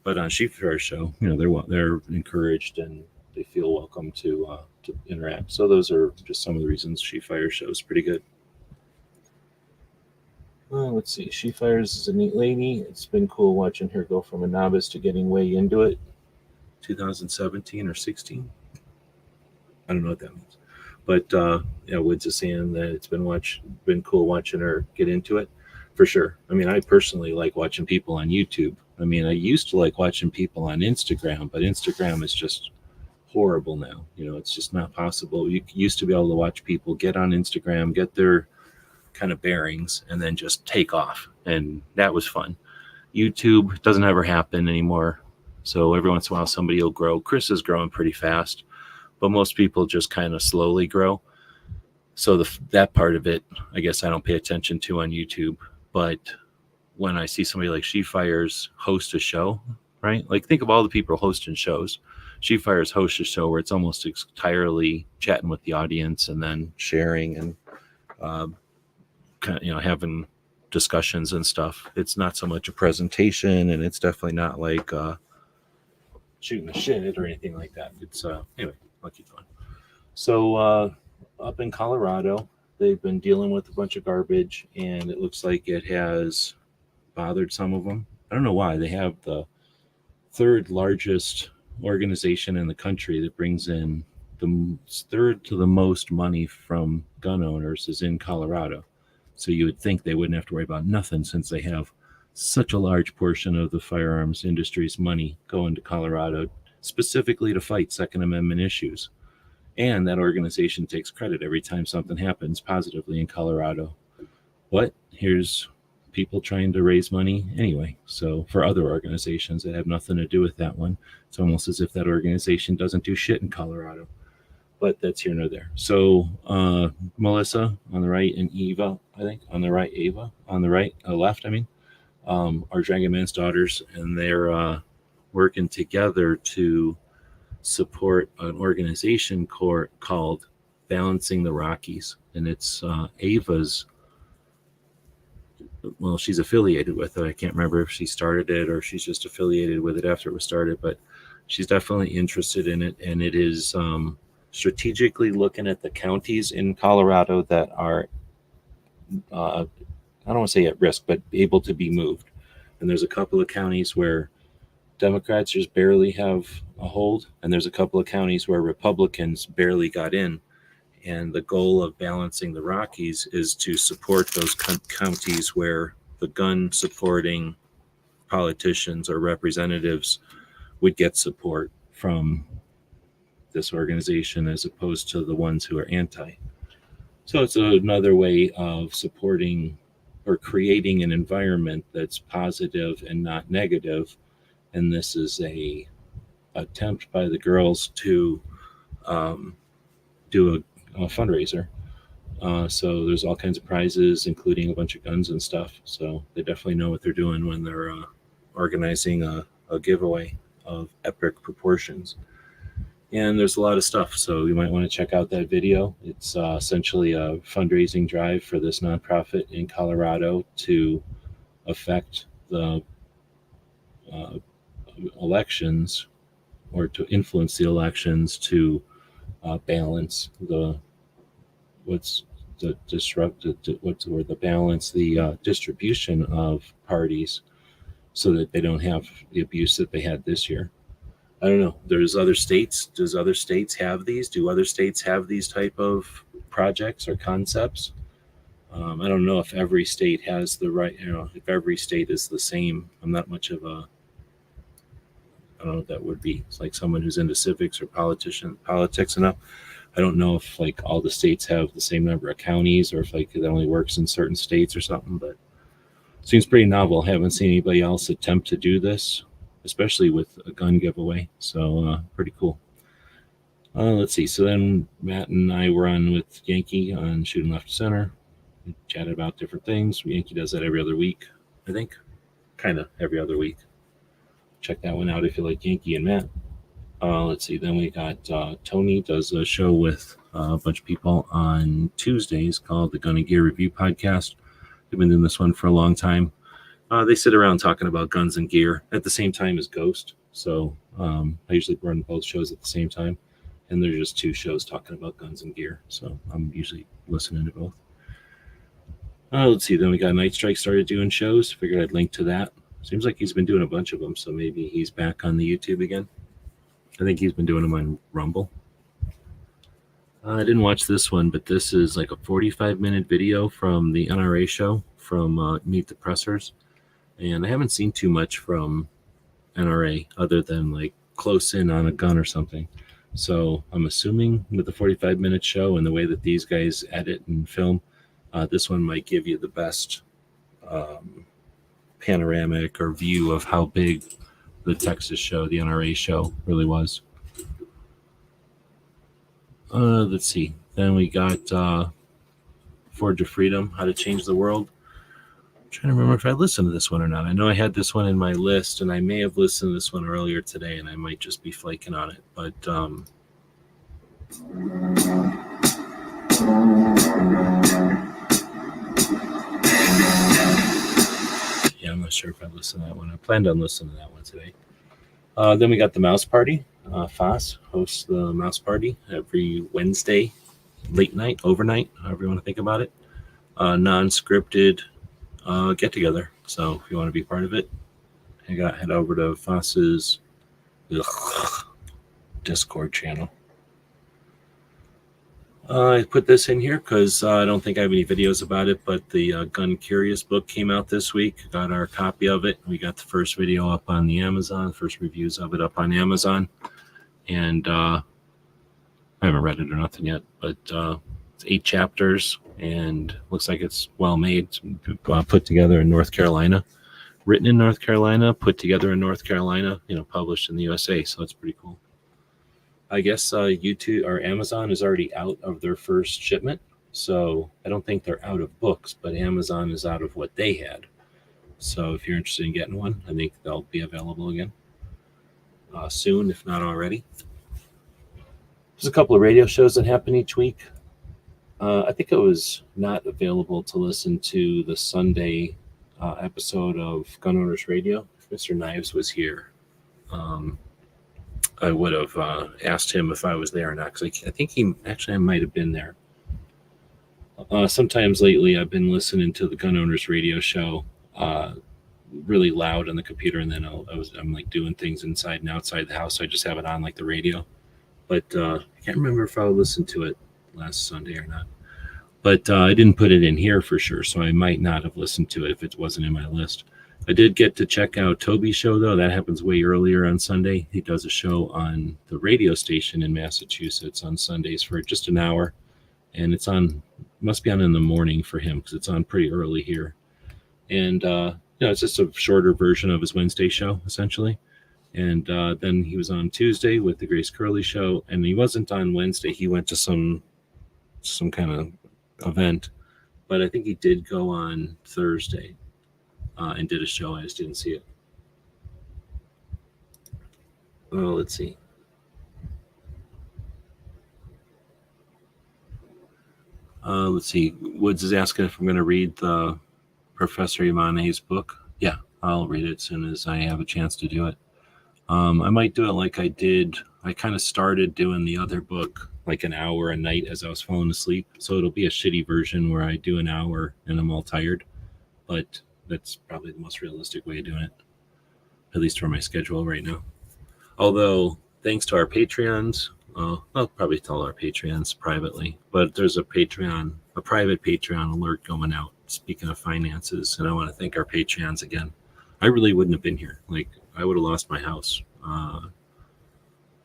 [SPEAKER 2] But on She Fires show, they're encouraged and they feel welcome to interact. So those are just some of the reasons She Fires show is pretty good. Let's see. She Fires is a neat lady. It's been cool watching her go from a novice to getting way into it. 2017 or 16. I don't know what that means. But Woods is saying that it's been cool watching her get into it, for sure. I mean, I personally like watching people on YouTube. I mean, I used to like watching people on Instagram, but Instagram is just horrible now. It's just not possible. You used to be able to watch people get on Instagram, get their kind of bearings, and then just take off, and that was fun. YouTube doesn't ever happen anymore. So every once in a while somebody will grow. Chris is growing pretty fast, but most people just kind of slowly grow. So that part of it, I guess I don't pay attention to on YouTube. But when I see somebody like She Fires host a show, right? Like, think of all the people hosting shows. She Fires hosts a show where it's almost entirely chatting with the audience and then sharing and having discussions and stuff. It's not so much a presentation, and it's definitely not like shooting the shit or anything like that. It's anyway, I'll keep going. So up in Colorado, they've been dealing with a bunch of garbage, and it looks like it has bothered some of them. I don't know why. They have the third largest organization in the country that brings in the third to the most money from gun owners is in Colorado. So you would think they wouldn't have to worry about nothing since they have such a large portion of the firearms industry's money going to Colorado specifically to fight Second Amendment issues. And that organization takes credit every time something happens positively in Colorado. But here's people trying to raise money anyway. So for other organizations that have nothing to do with that one, it's almost as if that organization doesn't do shit in Colorado. But that's here nor there. So Melissa on the right and Eva, I think, on the right, Ava on the right, left, I mean, are Dragon Man's daughters, and they're working together to support an organization called Balancing the Rockies. And it's Ava's, well, she's affiliated with it. I can't remember if she started it or she's just affiliated with it after it was started, but she's definitely interested in it. And it is strategically looking at the counties in Colorado that are, I don't want to say at risk, but able to be moved. And there's a couple of counties where Democrats just barely have a hold, and there's a couple of counties where Republicans barely got in. And the goal of Balancing the Rockies is to support those counties where the gun supporting politicians or representatives would get support from this organization as opposed to the ones who are anti. So it's another way of supporting or creating an environment that's positive and not negative. And this is a attempt by the girls to do a fundraiser. So there's all kinds of prizes, including a bunch of guns and stuff. So they definitely know what they're doing when they're organizing a giveaway of epic proportions. And there's a lot of stuff, so you might want to check out that video. It's essentially a fundraising drive for this nonprofit in Colorado to affect the elections, or to influence the elections to balance the distribution of parties so that they don't have the abuse that they had this year. I don't know. There's other states. Does other states have these? Do other states have these type of projects or concepts? I don't know if every state has the right, if every state is the same. I'm not much of a, I don't know what that would be. It's like someone who's into civics or politics enough. I don't know if like all the states have the same number of counties, or if like it only works in certain states or something, but it seems pretty novel. I haven't seen anybody else attempt to do this, especially with a gun giveaway. So pretty cool. Let's see. So then Matt and I were on with Yankee on Shooting Left to Center. We chatted about different things. Yankee does that every other week, I think. Kind of every other week. Check that one out if you like Yankee and Matt. Let's see. Then we got Tony does a show with a bunch of people on Tuesdays called the Gun and Gear Review Podcast. They've been doing this one for a long time. They sit around talking about guns and gear at the same time as Ghost. So I usually run both shows at the same time. And they're just two shows talking about guns and gear. So I'm usually listening to both. Let's see. Then we got Night Strike started doing shows. Figured I'd link to that. Seems like he's been doing a bunch of them. So maybe he's back on the YouTube again. I think he's been doing them on Rumble. I didn't watch this one, but this is like a 45-minute video from the NRA show from Meet the Pressers. And I haven't seen too much from NRA other than like close in on a gun or something. So I'm assuming with the 45-minute show and the way that these guys edit and film, this one might give you the best panoramic or view of how big the Texas show, the NRA show, really was. Let's see. Then we got Forge of Freedom, How to Change the World. I'm trying to remember if I listened to this one or not. I know I had this one in my list, and I may have listened to this one earlier today, and I might just be flaking on it. But yeah, I'm not sure if I listened to that one. I planned on listening to that one today. Then we got the Mouse Party. Foss hosts the Mouse Party every Wednesday, late night, overnight, however you want to think about it. Non-scripted get-together. So if you want to be part of it, head over to Foss's Discord channel. I put this in here because I don't think I have any videos about it, but the Gun Curious book came out this week. Got our copy of it. We got the first video up on the Amazon, first reviews of it up on Amazon. And I haven't read it or nothing yet, but it's 8 chapters and looks like it's well made. Put together in North Carolina. Written in North Carolina, put together in North Carolina, published in the USA. So that's pretty cool. I guess YouTube or Amazon is already out of their first shipment. So I don't think they're out of books, but Amazon is out of what they had. So if you're interested in getting one, I think they'll be available again soon, if not already. There's a couple of radio shows that happen each week. I think it was not available to listen to the Sunday episode of Gun Owners Radio. If Mr. Knives was here, I would have asked him if I was there or not, because I think I might have been there. Sometimes lately I've been listening to the Gun Owners Radio show really loud on the computer, and then I'm like doing things inside and outside the house, so I just have it on like the radio. But I can't remember if I listened to it last Sunday or not. But I didn't put it in here for sure, so I might not have listened to it if it wasn't in my list. I did get to check out Toby's show, though. That happens way earlier on Sunday. He does a show on the radio station in Massachusetts on Sundays for just an hour. And must be on in the morning for him because it's on pretty early here. And, it's just a shorter version of his Wednesday show, essentially. And then he was on Tuesday with the Grace Curley show. And he wasn't on Wednesday. He went to some kind of event. But I think he did go on Thursday. And did a show. I just didn't see it. Well, let's see. Woods is asking if I'm going to read the Professor Imane's book. Yeah, I'll read it as soon as I have a chance to do it. I might do it like I did. I kind of started doing the other book like an hour a night as I was falling asleep. So it'll be a shitty version where I do an hour and I'm all tired. But that's probably the most realistic way of doing it, at least for my schedule right now. Although, thanks to our Patreons, I'll probably tell our Patreons privately, but there's a private Patreon alert going out, speaking of finances, and I want to thank our Patreons again. I really wouldn't have been here. Like, I would have lost my house.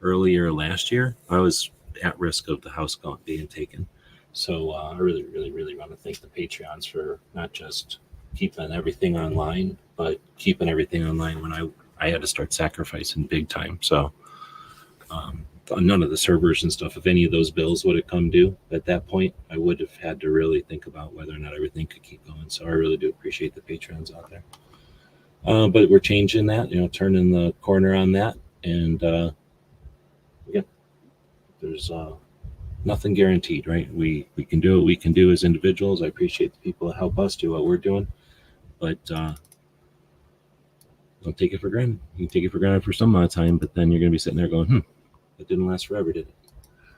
[SPEAKER 2] Earlier last year, I was at risk of the house being taken. So I really, really, really want to thank the Patreons for not just keeping everything online, but keeping everything online when I had to start sacrificing big time. So none of the servers and stuff, if any of those bills would have come due at that point, I would have had to really think about whether or not everything could keep going. So I really do appreciate the patrons out there. But we're changing that, turning the corner on that. And there's nothing guaranteed, right? We can do what we can do as individuals. I appreciate the people that help us do what we're doing. But don't take it for granted. You can take it for granted for some amount of time, but then you're going to be sitting there going, it didn't last forever, did it?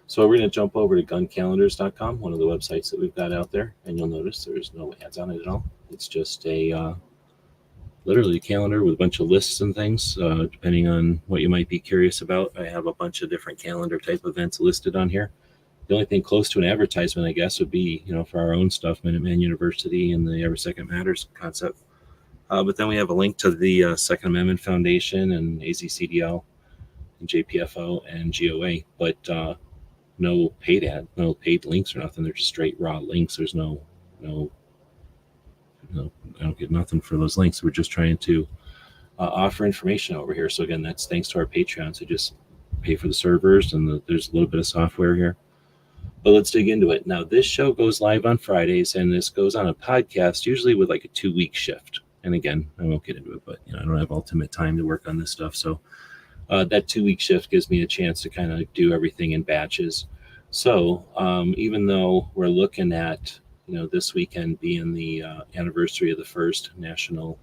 [SPEAKER 2] So we're going to jump over to guncalendars.com, one of the websites that we've got out there, and you'll notice there's no ads on it at all. It's just literally a calendar with a bunch of lists and things, depending on what you might be curious about. I have a bunch of different calendar type events listed on here. The only thing close to an advertisement, I guess, would be, for our own stuff, Minuteman University and the Every Second Matters concept. But then we have a link to the Second Amendment Foundation and AZCDL and JPFO and GOA, but no paid no paid links or nothing. They're just straight raw links. There's no, I don't get nothing for those links. We're just trying to offer information over here. So again, that's thanks to our Patreons who just pay for the servers, and there's a little bit of software here. But let's dig into it. Now, this show goes live on Fridays, and this goes on a podcast, usually with like a 2-week shift. And again, I won't get into it, but I don't have ultimate time to work on this stuff. So that 2-week shift gives me a chance to kind of do everything in batches. So even though we're looking at, this weekend being the anniversary of the first National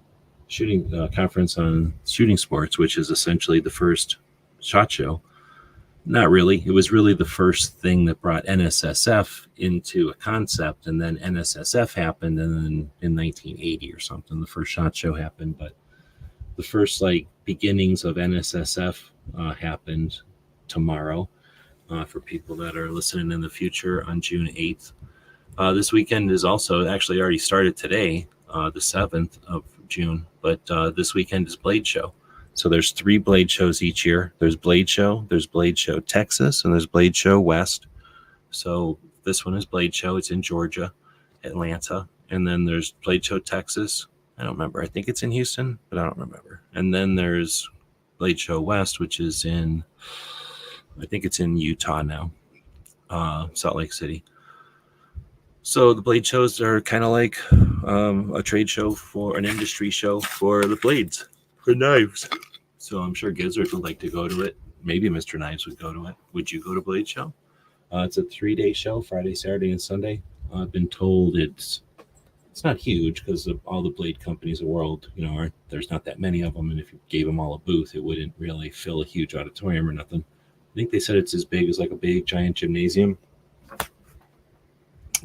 [SPEAKER 2] Shooting Conference on Shooting Sports, which is essentially the first SHOT Show, not really. It was really the first thing that brought NSSF into a concept, and then NSSF happened, and then in 1980 or something, the first SHOT Show happened. But the first beginnings of NSSF happened tomorrow. for people that are listening in the future on June 8th. This weekend is also actually already started today, the 7th of June, but this weekend is Blade Show. So there's 3 Blade shows each year. There's Blade Show, there's Blade Show Texas, and there's Blade Show West. So this one is Blade Show. It's in Georgia, Atlanta. And then there's Blade Show Texas. I don't remember. I think it's in Houston, but I don't remember. And then there's Blade Show West, which is I think it's in Utah now, Salt Lake City. So the blade shows are kind of like a trade show for an industry show for the blades, for knives. So I'm sure Gizzard would like to go to it. Maybe Mr. Knives would go to it. Would you go to Blade Show? It's a 3-day show, Friday, Saturday, and Sunday. I've been told it's not huge because of all the blade companies in the world, there's not that many of them. And if you gave them all a booth, it wouldn't really fill a huge auditorium or nothing. I think they said it's as big as like a big giant gymnasium.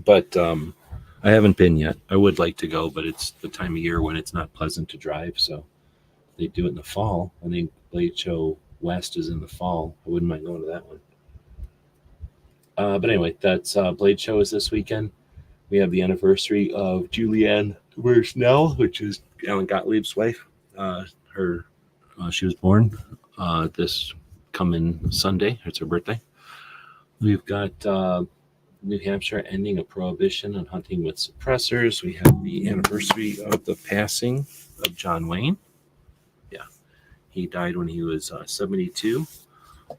[SPEAKER 2] But I haven't been yet. I would like to go, but it's the time of year when it's not pleasant to drive. So they do it in the fall. I think Blade Show West is in the fall. I wouldn't mind going to that one. But anyway, that's Blade Show is this weekend. We have the anniversary of Julianne Bushnell, which is Alan Gottlieb's wife. She was born this coming Sunday. It's her birthday. We've got New Hampshire ending a prohibition on hunting with suppressors. We have the anniversary of the passing of John Wayne. Yeah, he died when he was 72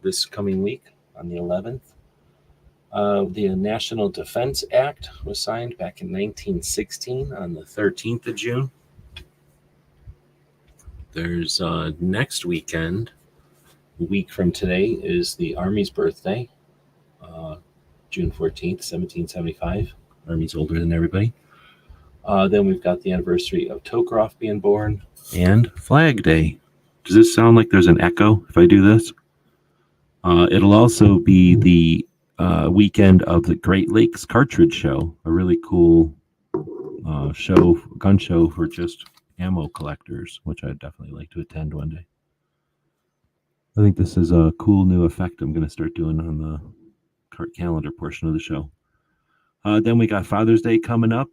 [SPEAKER 2] this coming week on the 11th. The National Defense Act was signed back in 1916 on the 13th of June. There's next weekend, a week from today, is the Army's birthday. June 14th, 1775. Army's older than everybody. Then we've got the anniversary of Tokroff being born and Flag Day. Does this sound like there's an echo if I do this? It'll also be the weekend of the Great Lakes Cartridge Show, a really cool gun show for just ammo collectors, which I'd definitely like to attend one day. I think this is a cool new effect I'm going to start doing on the calendar portion of the show. Then we got Father's Day coming up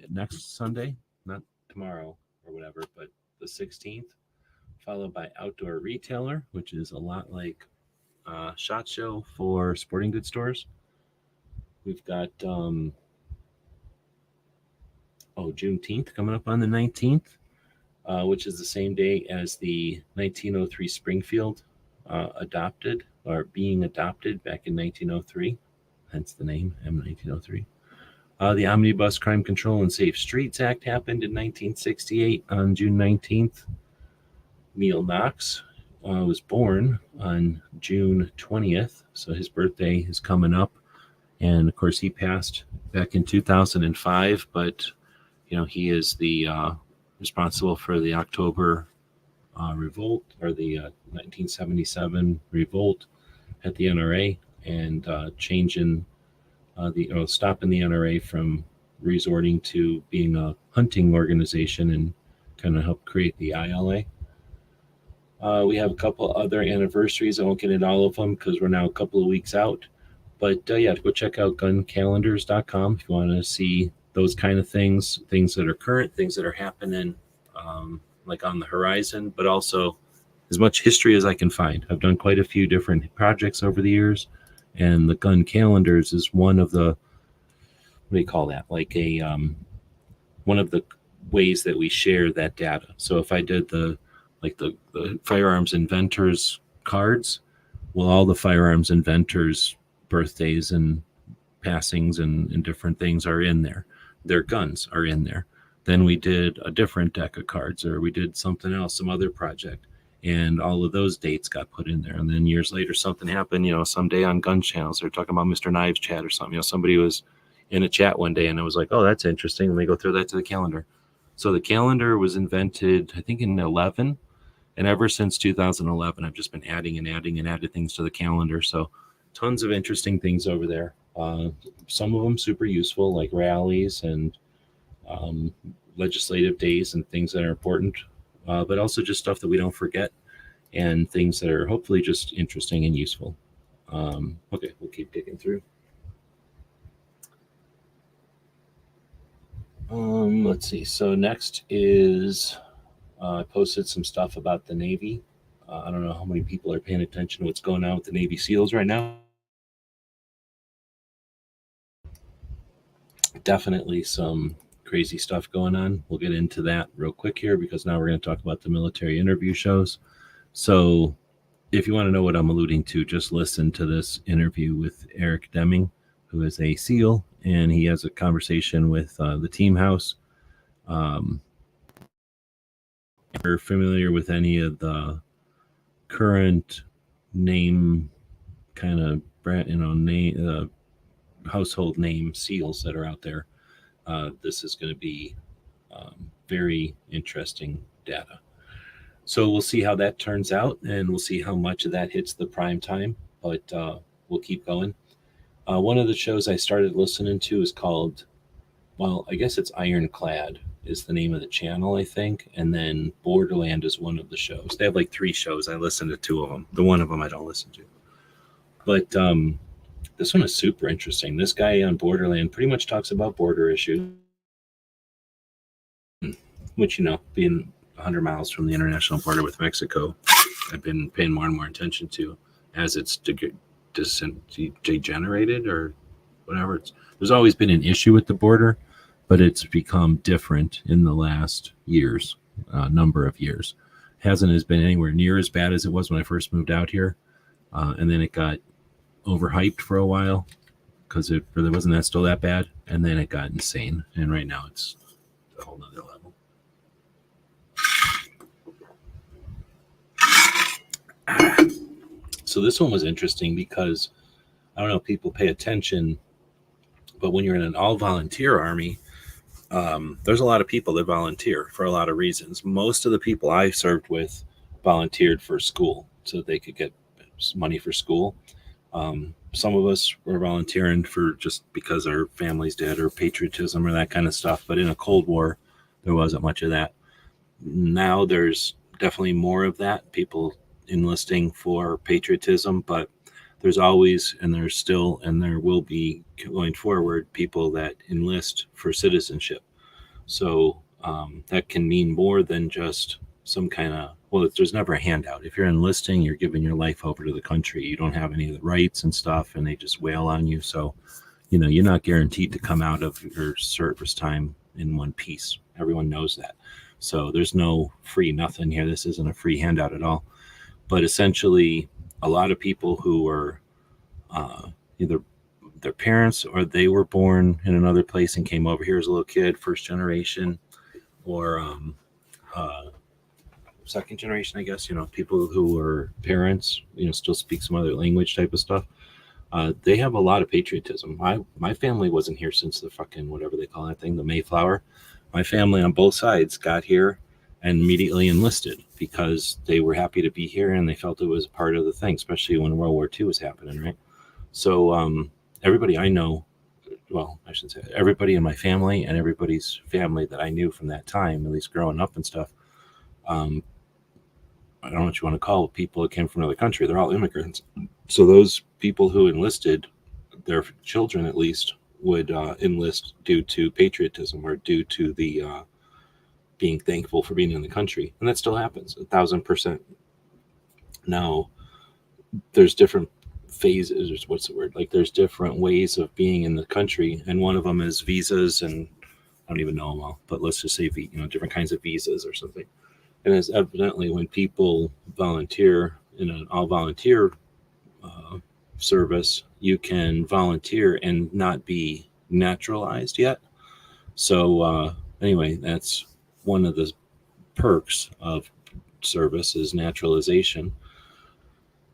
[SPEAKER 2] next Sunday, not tomorrow or whatever, but the 16th, followed by Outdoor Retailer, which is a lot like SHOT Show for sporting goods stores. We've got Juneteenth coming up on the 19th, which is the same day as the 1903 Springfield being adopted back in 1903, hence the name M1903. The Omnibus Crime Control and Safe Streets Act happened in 1968 on June 19th. Neil Knox was born on June 20th, so his birthday is coming up. And of course, he passed back in 2005, but he is the responsible for the October revolt, or the 1977 revolt at the NRA, and stopping the NRA from resorting to being a hunting organization and kind of help create the ILA. We have a couple other anniversaries. I won't get into all of them because we're now a couple of weeks out. But go check out guncalendars.com if you want to see those kind of things that are current, things that are happening like on the horizon, but also as much history as I can find. I've done quite a few different projects over the years, and the Gun Calendars is one of the, what do you call that? Like one of the ways that we share that data. So if I did the firearms inventors cards, well, all the firearms inventors birthdays and passings and different things are in there. Their guns are in there. Then we did a different deck of cards, or we did something else, some other project, and all of those dates got put in there. And then years later, something happened, someday on gun channels, they're talking about Mr. Knives chat or something. Somebody was in a chat one day and it was like, oh, that's interesting. Let me go throw that to the calendar. So the calendar was invented, I think, in 2011. And ever since 2011, I've just been adding things to the calendar. So tons of interesting things over there. Some of them super useful, like rallies and legislative days and things that are important, but also just stuff that we don't forget and things that are hopefully just interesting and useful. Okay, we'll keep digging through. Let's see. So next is I posted some stuff about the Navy. I don't know how many people are paying attention to what's going on with the Navy SEALs right now. Definitely some crazy stuff going on. We'll get into that real quick here because now we're going to talk about the military interview shows. So if you want to know what I'm alluding to, just listen to this interview with Eric Deming, who is a SEAL, and he has a conversation with the Team House. If you're familiar with any of the current name kind of name household name SEALs that are out there, this is going to be very interesting data. So we'll see how that turns out, and we'll see how much of that hits the prime time, but we'll keep going. One of the shows I started listening to is called, well, I guess it's Ironclad is the name of the channel, I think, and then Borderland is one of the shows. They have like 3 shows. I listened to 2 of them. The one of them I don't listen to. But this one is super interesting. This guy on Borderland pretty much talks about border issues, which, you know, being 100 miles from the international border with Mexico, I've been paying more and more attention to as it's degenerated or whatever. There's always been an issue with the border, but it's become different in the last years, number of years. Hasn't been anywhere near as bad as it was when I first moved out here. And then it got overhyped for a while because it really wasn't that still that bad. And then it got insane. And right now it's a whole nother level. So this one was interesting because I don't know if people pay attention, but when you're in an all-volunteer army, there's a lot of people that volunteer for a lot of reasons. Most of the people I served with volunteered for school so that they could get money for school. Some of us were volunteering for just because our families did, or patriotism or that kind of stuff. But in a Cold War, there wasn't much of that. Now there's definitely more of that, people enlisting for patriotism, but there's always, and there's still, and there will be going forward, people that enlist for citizenship. So that can mean more than just some kind of, well, there's never a handout. If you're enlisting, you're giving your life over to the country. You don't have any of the rights and stuff, and they just wail on you. So, you know, you're not guaranteed to come out of your service time in one piece. Everyone knows that. So there's no free nothing here. This isn't a free handout at all. But essentially, a lot of people who were either their parents or they were born in another place and came over here as a little kid, first generation, or second generation, I guess, you know, people who were parents, you know, still speak some other language type of stuff. They have a lot of patriotism. My family wasn't here since the fucking, whatever they call that thing, the Mayflower. My family on both sides got here and immediately enlisted because they were happy to be here and they felt it was part of the thing, especially when World War II was happening, right? So everybody I know, well, I should say everybody in my family and everybody's family that I knew from that time, at least growing up and stuff, I don't know what you want to call people that came from another country. They're all immigrants. So those people who enlisted, their children at least, would enlist due to patriotism or due to the being thankful for being in the country. And that still happens 1,000%. Now, there's different phases, what's the word? Like there's different ways of being in the country. And one of them is visas, and I don't even know them all, but let's just say, you know, different kinds of visas or something. And it's evidently when people volunteer in an all volunteer service, you can volunteer and not be naturalized yet. So anyway, that's one of the perks of service is naturalization.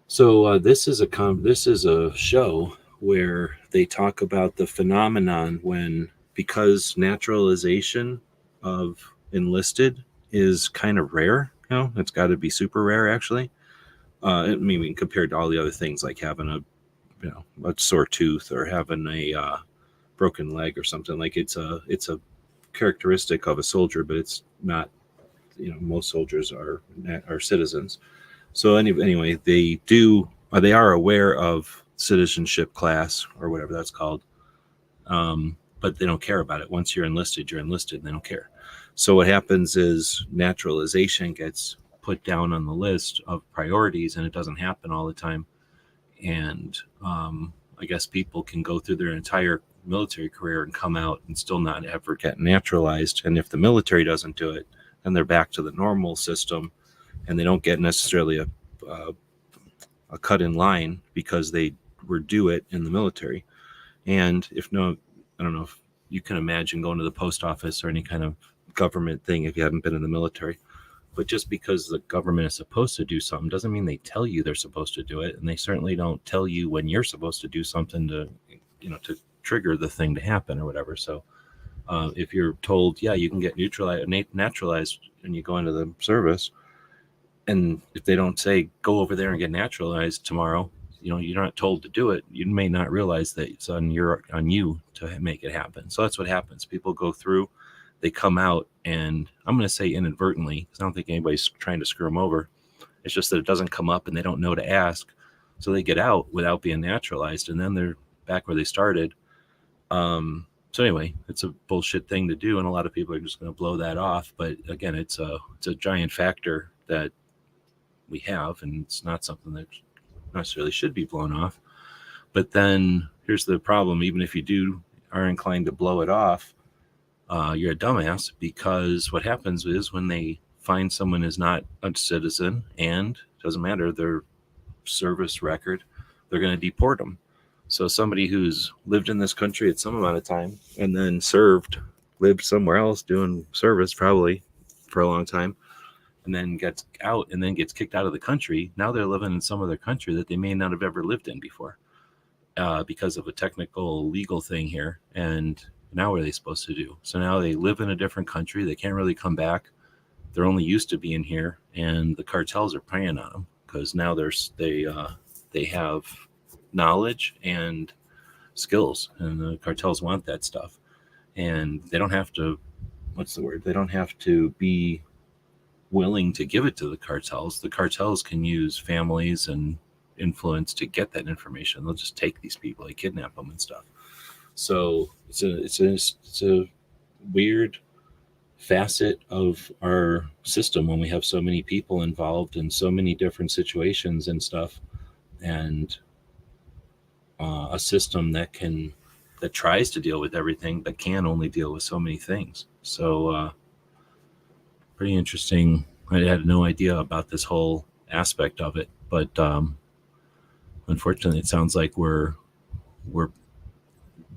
[SPEAKER 2] So this is a show where they talk about the phenomenon when, because naturalization of enlisted is kind of rare, you know, it's got to be super rare actually. I mean, compared to all the other things like having a, you know, a sore tooth or having a broken leg or something, like it's a characteristic of a soldier, but it's not, you know, most soldiers are citizens. So anyway, they are aware of citizenship class or whatever that's called. But they don't care about it. Once you're enlisted, and they don't care. So what happens is naturalization gets put down on the list of priorities, and it doesn't happen all the time. And I guess people can go through their entire military career and come out and still not ever get naturalized. And if the military doesn't do it, then they're back to the normal system, and they don't get necessarily a cut in line because they were due it in the military. And I don't know if you can imagine going to the post office or any kind of government thing if you haven't been in the military. But just because the government is supposed to do something doesn't mean they tell you they're supposed to do it. And they certainly don't tell you when you're supposed to do something to trigger the thing to happen or whatever. So if you're told, yeah, you can get naturalized when you go into the service, and if they don't say, go over there and get naturalized tomorrow, you're not told to do it. You may not realize that it's on you to make it happen. So that's what happens. People go through, they come out, and I'm going to say inadvertently, because I don't think anybody's trying to screw them over. It's just that it doesn't come up and they don't know to ask. So they get out without being naturalized, and then they're back where they started. So anyway, it's a bullshit thing to do, and a lot of people are just going to blow that off. But again, it's a giant factor that we have, and it's not something that necessarily should be blown off. But then here's the problem: even if you are inclined to blow it off, you're a dumbass, because what happens is when they find someone is not a citizen, and it doesn't matter their service record, they're going to deport them. So somebody who's lived in this country at some amount of time and then lived somewhere else doing service probably for a long time, and then gets out and then gets kicked out of the country. Now they're living in some other country that they may not have ever lived in before because of a technical legal thing here. And now what are they supposed to do? So now they live in a different country. They can't really come back. They're only used to being here, and the cartels are preying on them because now they have knowledge and skills, and the cartels want that stuff. And they don't have to, they don't have to be willing to give it to the cartels. The cartels can use families and influence to get that information. They'll just take these people, they kidnap them and stuff. So it's a weird facet of our system when we have so many people involved in so many different situations and stuff, and a system that tries to deal with everything but can only deal with so many things. So pretty interesting. I had no idea about this whole aspect of it, but unfortunately it sounds like we're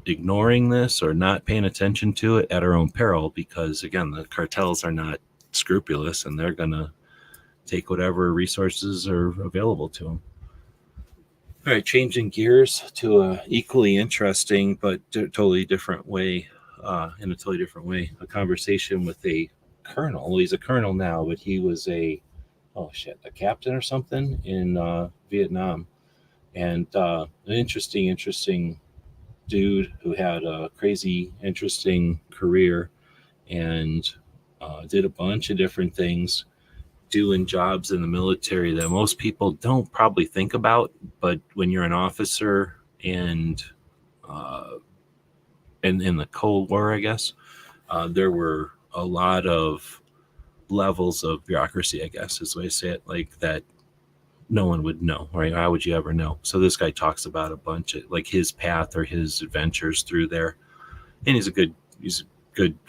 [SPEAKER 2] ignoring this or not paying attention to it at our own peril, because again, the cartels are not scrupulous, and they're going to take whatever resources are available to them. All right, changing gears to a equally interesting but totally different way, in a totally different way, a conversation with a colonel. Well, he's a colonel now, but he was a captain or something in Vietnam, and an interesting dude who had a crazy, interesting career and did a bunch of different things, doing jobs in the military that most people don't probably think about. But when you're an officer and in the Cold War, I guess, there were a lot of levels of bureaucracy, I guess is the way to say it, like that no one would know, right? How would you ever know? So this guy talks about a bunch of like his path or his adventures through there. And he's a good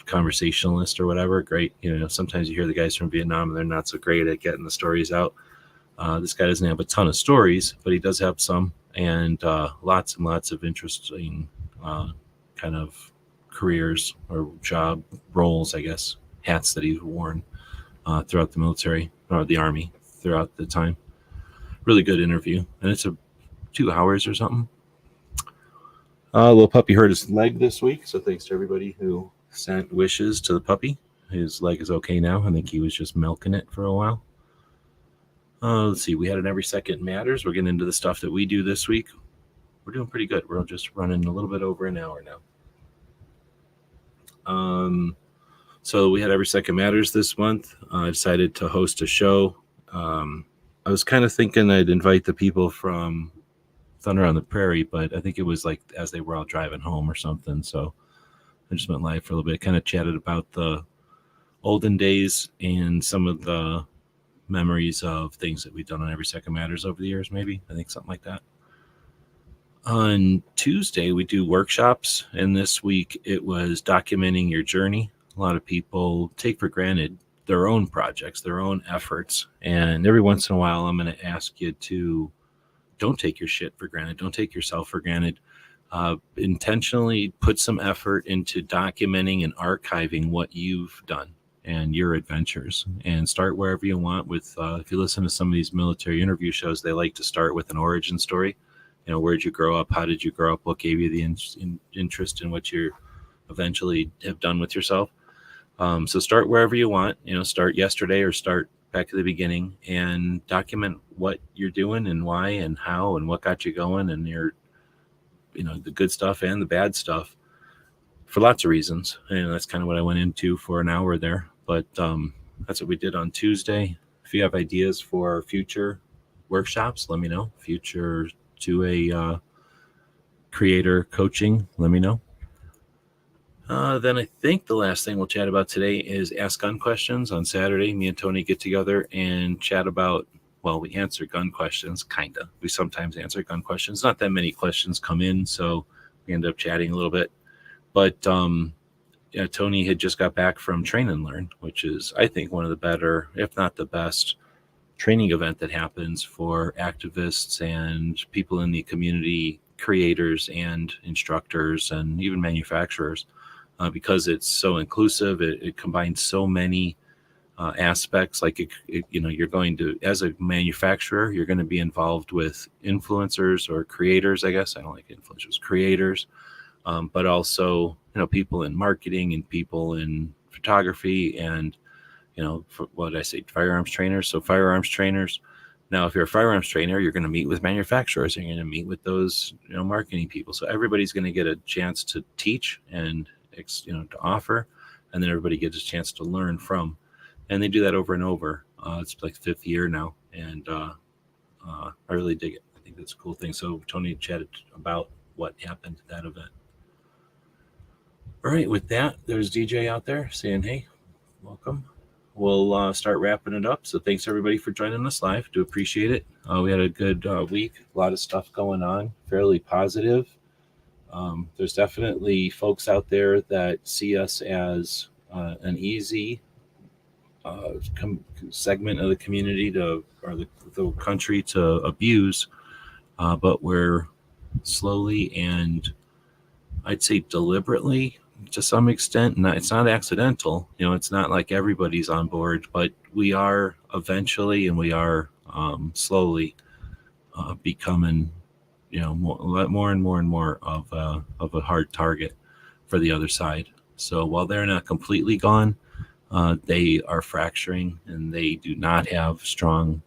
[SPEAKER 2] conversationalist or whatever. Great. Sometimes you hear the guys from Vietnam and they're not so great at getting the stories out. This guy doesn't have a ton of stories, but he does have some, and lots and lots of interesting kind of careers or job roles, I guess, hats that he's worn throughout the military or the Army throughout the time. Really good interview, and it's 2 hours or something. Little puppy hurt his leg this week, so thanks to everybody who sent wishes to the puppy. His leg is okay now. I think he was just milking it for a while. Let's see. We had an Every Second Matters. We're getting into the stuff that we do this week. We're doing pretty good. We're just running a little bit over an hour now. So we had Every Second Matters this month. I decided to host a show. I was kind of thinking I'd invite the people from Thunder on the Prairie, but I think it was like as they were all driving home or something. So I just went live for a little bit, kind of chatted about the olden days and some of the memories of things that we've done on Every Second Matters over the years, maybe. I think something like that. On Tuesday, we do workshops, and this week it was documenting your journey. A lot of people take for granted their own projects, their own efforts, and every once in a while I'm going to ask you to don't take your shit for granted. Don't take yourself for granted. Intentionally put some effort into documenting and archiving what you've done and your adventures, and start wherever you want with, if you listen to some of these military interview shows, they like to start with an origin story. You know, where'd you grow up? How did you grow up? What gave you the interest in what you eventually have done with yourself? So start wherever you want, you know, start yesterday or start back to the beginning and document what you're doing and why and how and what got you going, and your, you know, the good stuff and the bad stuff for lots of reasons. And that's kind of what I went into for an hour there. But that's what we did on Tuesday. If you have ideas for future workshops, let me know. Future to a creator coaching, let me know. Then I think the last thing we'll chat about today is Ask Gun Questions. On Saturday, me and Tony get together and chat about, well, we answer gun questions, kind of. We sometimes answer gun questions. Not that many questions come in, so we end up chatting a little bit. But yeah, Tony had just got back from Train and Learn, which is, I think, one of the better, if not the best, training event that happens for activists and people in the community, creators and instructors and even manufacturers, because it's so inclusive. It combines so many aspects. Like, you know, you're going to, as a manufacturer, you're going to be involved with influencers or creators, I guess. I don't like influencers, creators, but also, you know, people in marketing and people in photography and, you know, what did I say? Firearms trainers. So firearms trainers. Now, if you're a firearms trainer, you're going to meet with manufacturers. You're going to meet with those, you know, marketing people. So everybody's going to get a chance to teach and, you know, to offer, and then everybody gets a chance to learn from. And they do that over and over. It's like the 5th year now, and I really dig it. I think that's a cool thing. So Tony chatted about what happened at that event. All right, with that, there's DJ out there saying, hey, welcome. We'll start wrapping it up. So thanks, everybody, for joining us live. Do appreciate it. We had a good week. A lot of stuff going on, fairly positive. There's definitely folks out there that see us as an easy segment of the community or the country to abuse, but we're slowly and I'd say deliberately, to some extent, it's not accidental. You know, it's not like everybody's on board, but we are eventually, and we are slowly becoming, you know, more and more of a hard target for the other side. So while they're not completely gone, they are fracturing, and they do not have strong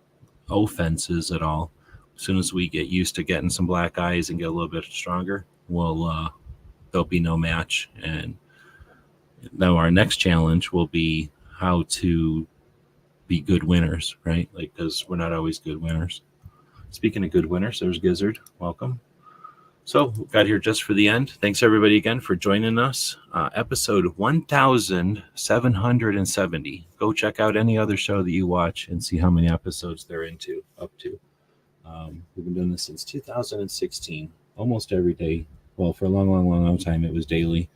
[SPEAKER 2] offenses at all. As soon as we get used to getting some black eyes and get a little bit stronger, there'll be no match. And now our next challenge will be how to be good winners, right? Like, because we're not always good winners. Speaking of good winners, there's Gizzard. Welcome. So we got here just for the end. Thanks, everybody, again for joining us. Episode 1770. Go check out any other show that you watch and see how many episodes they're up to. We've been doing this since 2016, almost every day. Well, for a long time, it was daily.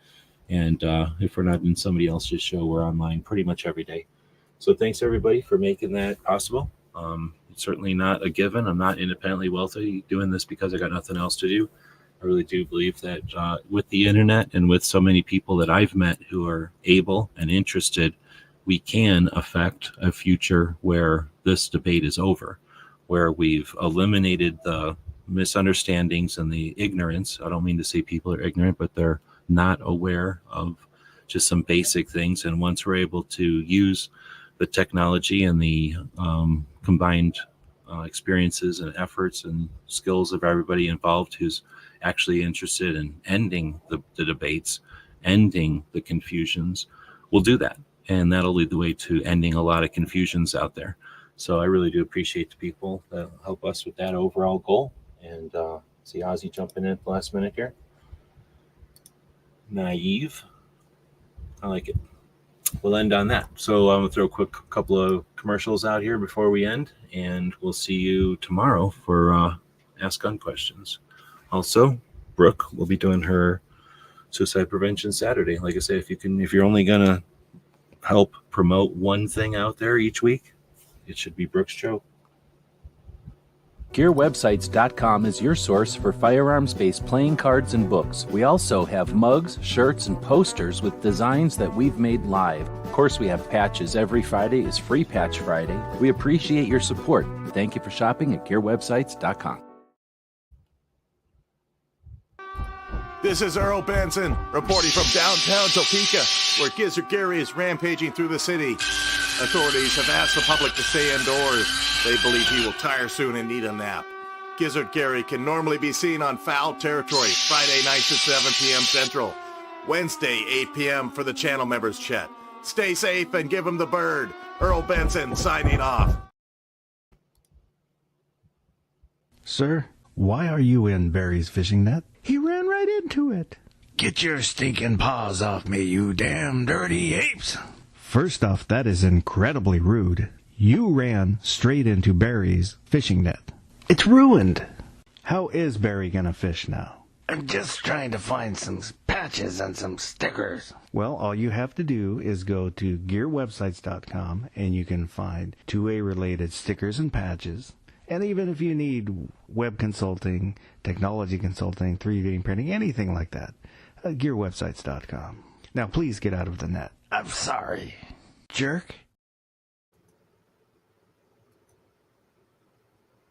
[SPEAKER 2] And if we're not in somebody else's show, we're online pretty much every day. So thanks, everybody, for making that possible. It's certainly not a given. I'm not independently wealthy doing this because I got nothing else to do. I really do believe that with the internet and with so many people that I've met who are able and interested, we can affect a future where this debate is over, where we've eliminated the misunderstandings and the ignorance. I don't mean to say people are ignorant, but they're not aware of just some basic things. And once we're able to use the technology and the combined experiences and efforts and skills of everybody involved who's actually interested in ending the debates, ending the confusions, we'll do that. And that'll lead the way to ending a lot of confusions out there. So I really do appreciate the people that help us with that overall goal. And See Ozzy jumping in at the last minute here. Naive. I like it. We'll end on that. So I'm going to throw a quick couple of commercials out here before we end, and we'll see you tomorrow for Ask Gun Questions. Also, Brooke will be doing her Suicide Prevention Saturday. Like I say, if you're only going to help promote one thing out there each week, it should be Brooke's show.
[SPEAKER 4] GearWebsites.com is your source for firearms-based playing cards and books. We also have mugs, shirts, and posters with designs that we've made live. Of course, we have patches. Every Friday is Free Patch Friday. We appreciate your support. Thank you for shopping at GearWebsites.com.
[SPEAKER 3] This is Earl Benson, reporting from downtown Topeka, where Gizzard Gary is rampaging through the city. Authorities have asked the public to stay indoors. They believe he will tire soon and need a nap. Gizzard Gary can normally be seen on Foul Territory, Friday nights at 7 p.m. Central. Wednesday, 8 p.m. for the channel members chat. Stay safe and give him the bird. Earl Benson signing off.
[SPEAKER 5] Sir, why are you in Barry's fishing net? He ran right into it. Get your stinking paws off me, you damn dirty apes. First off, that is incredibly rude. You ran straight into Barry's fishing net. It's ruined. How is Barry gonna fish now? I'm just trying to find some patches and some stickers. Well, all you have to do is go to gearwebsites.com and you can find 2A related stickers and patches. And even if you need web consulting, technology consulting, 3D printing, anything like that, gearwebsites.com. Now please get out of the net. I'm sorry. Jerk.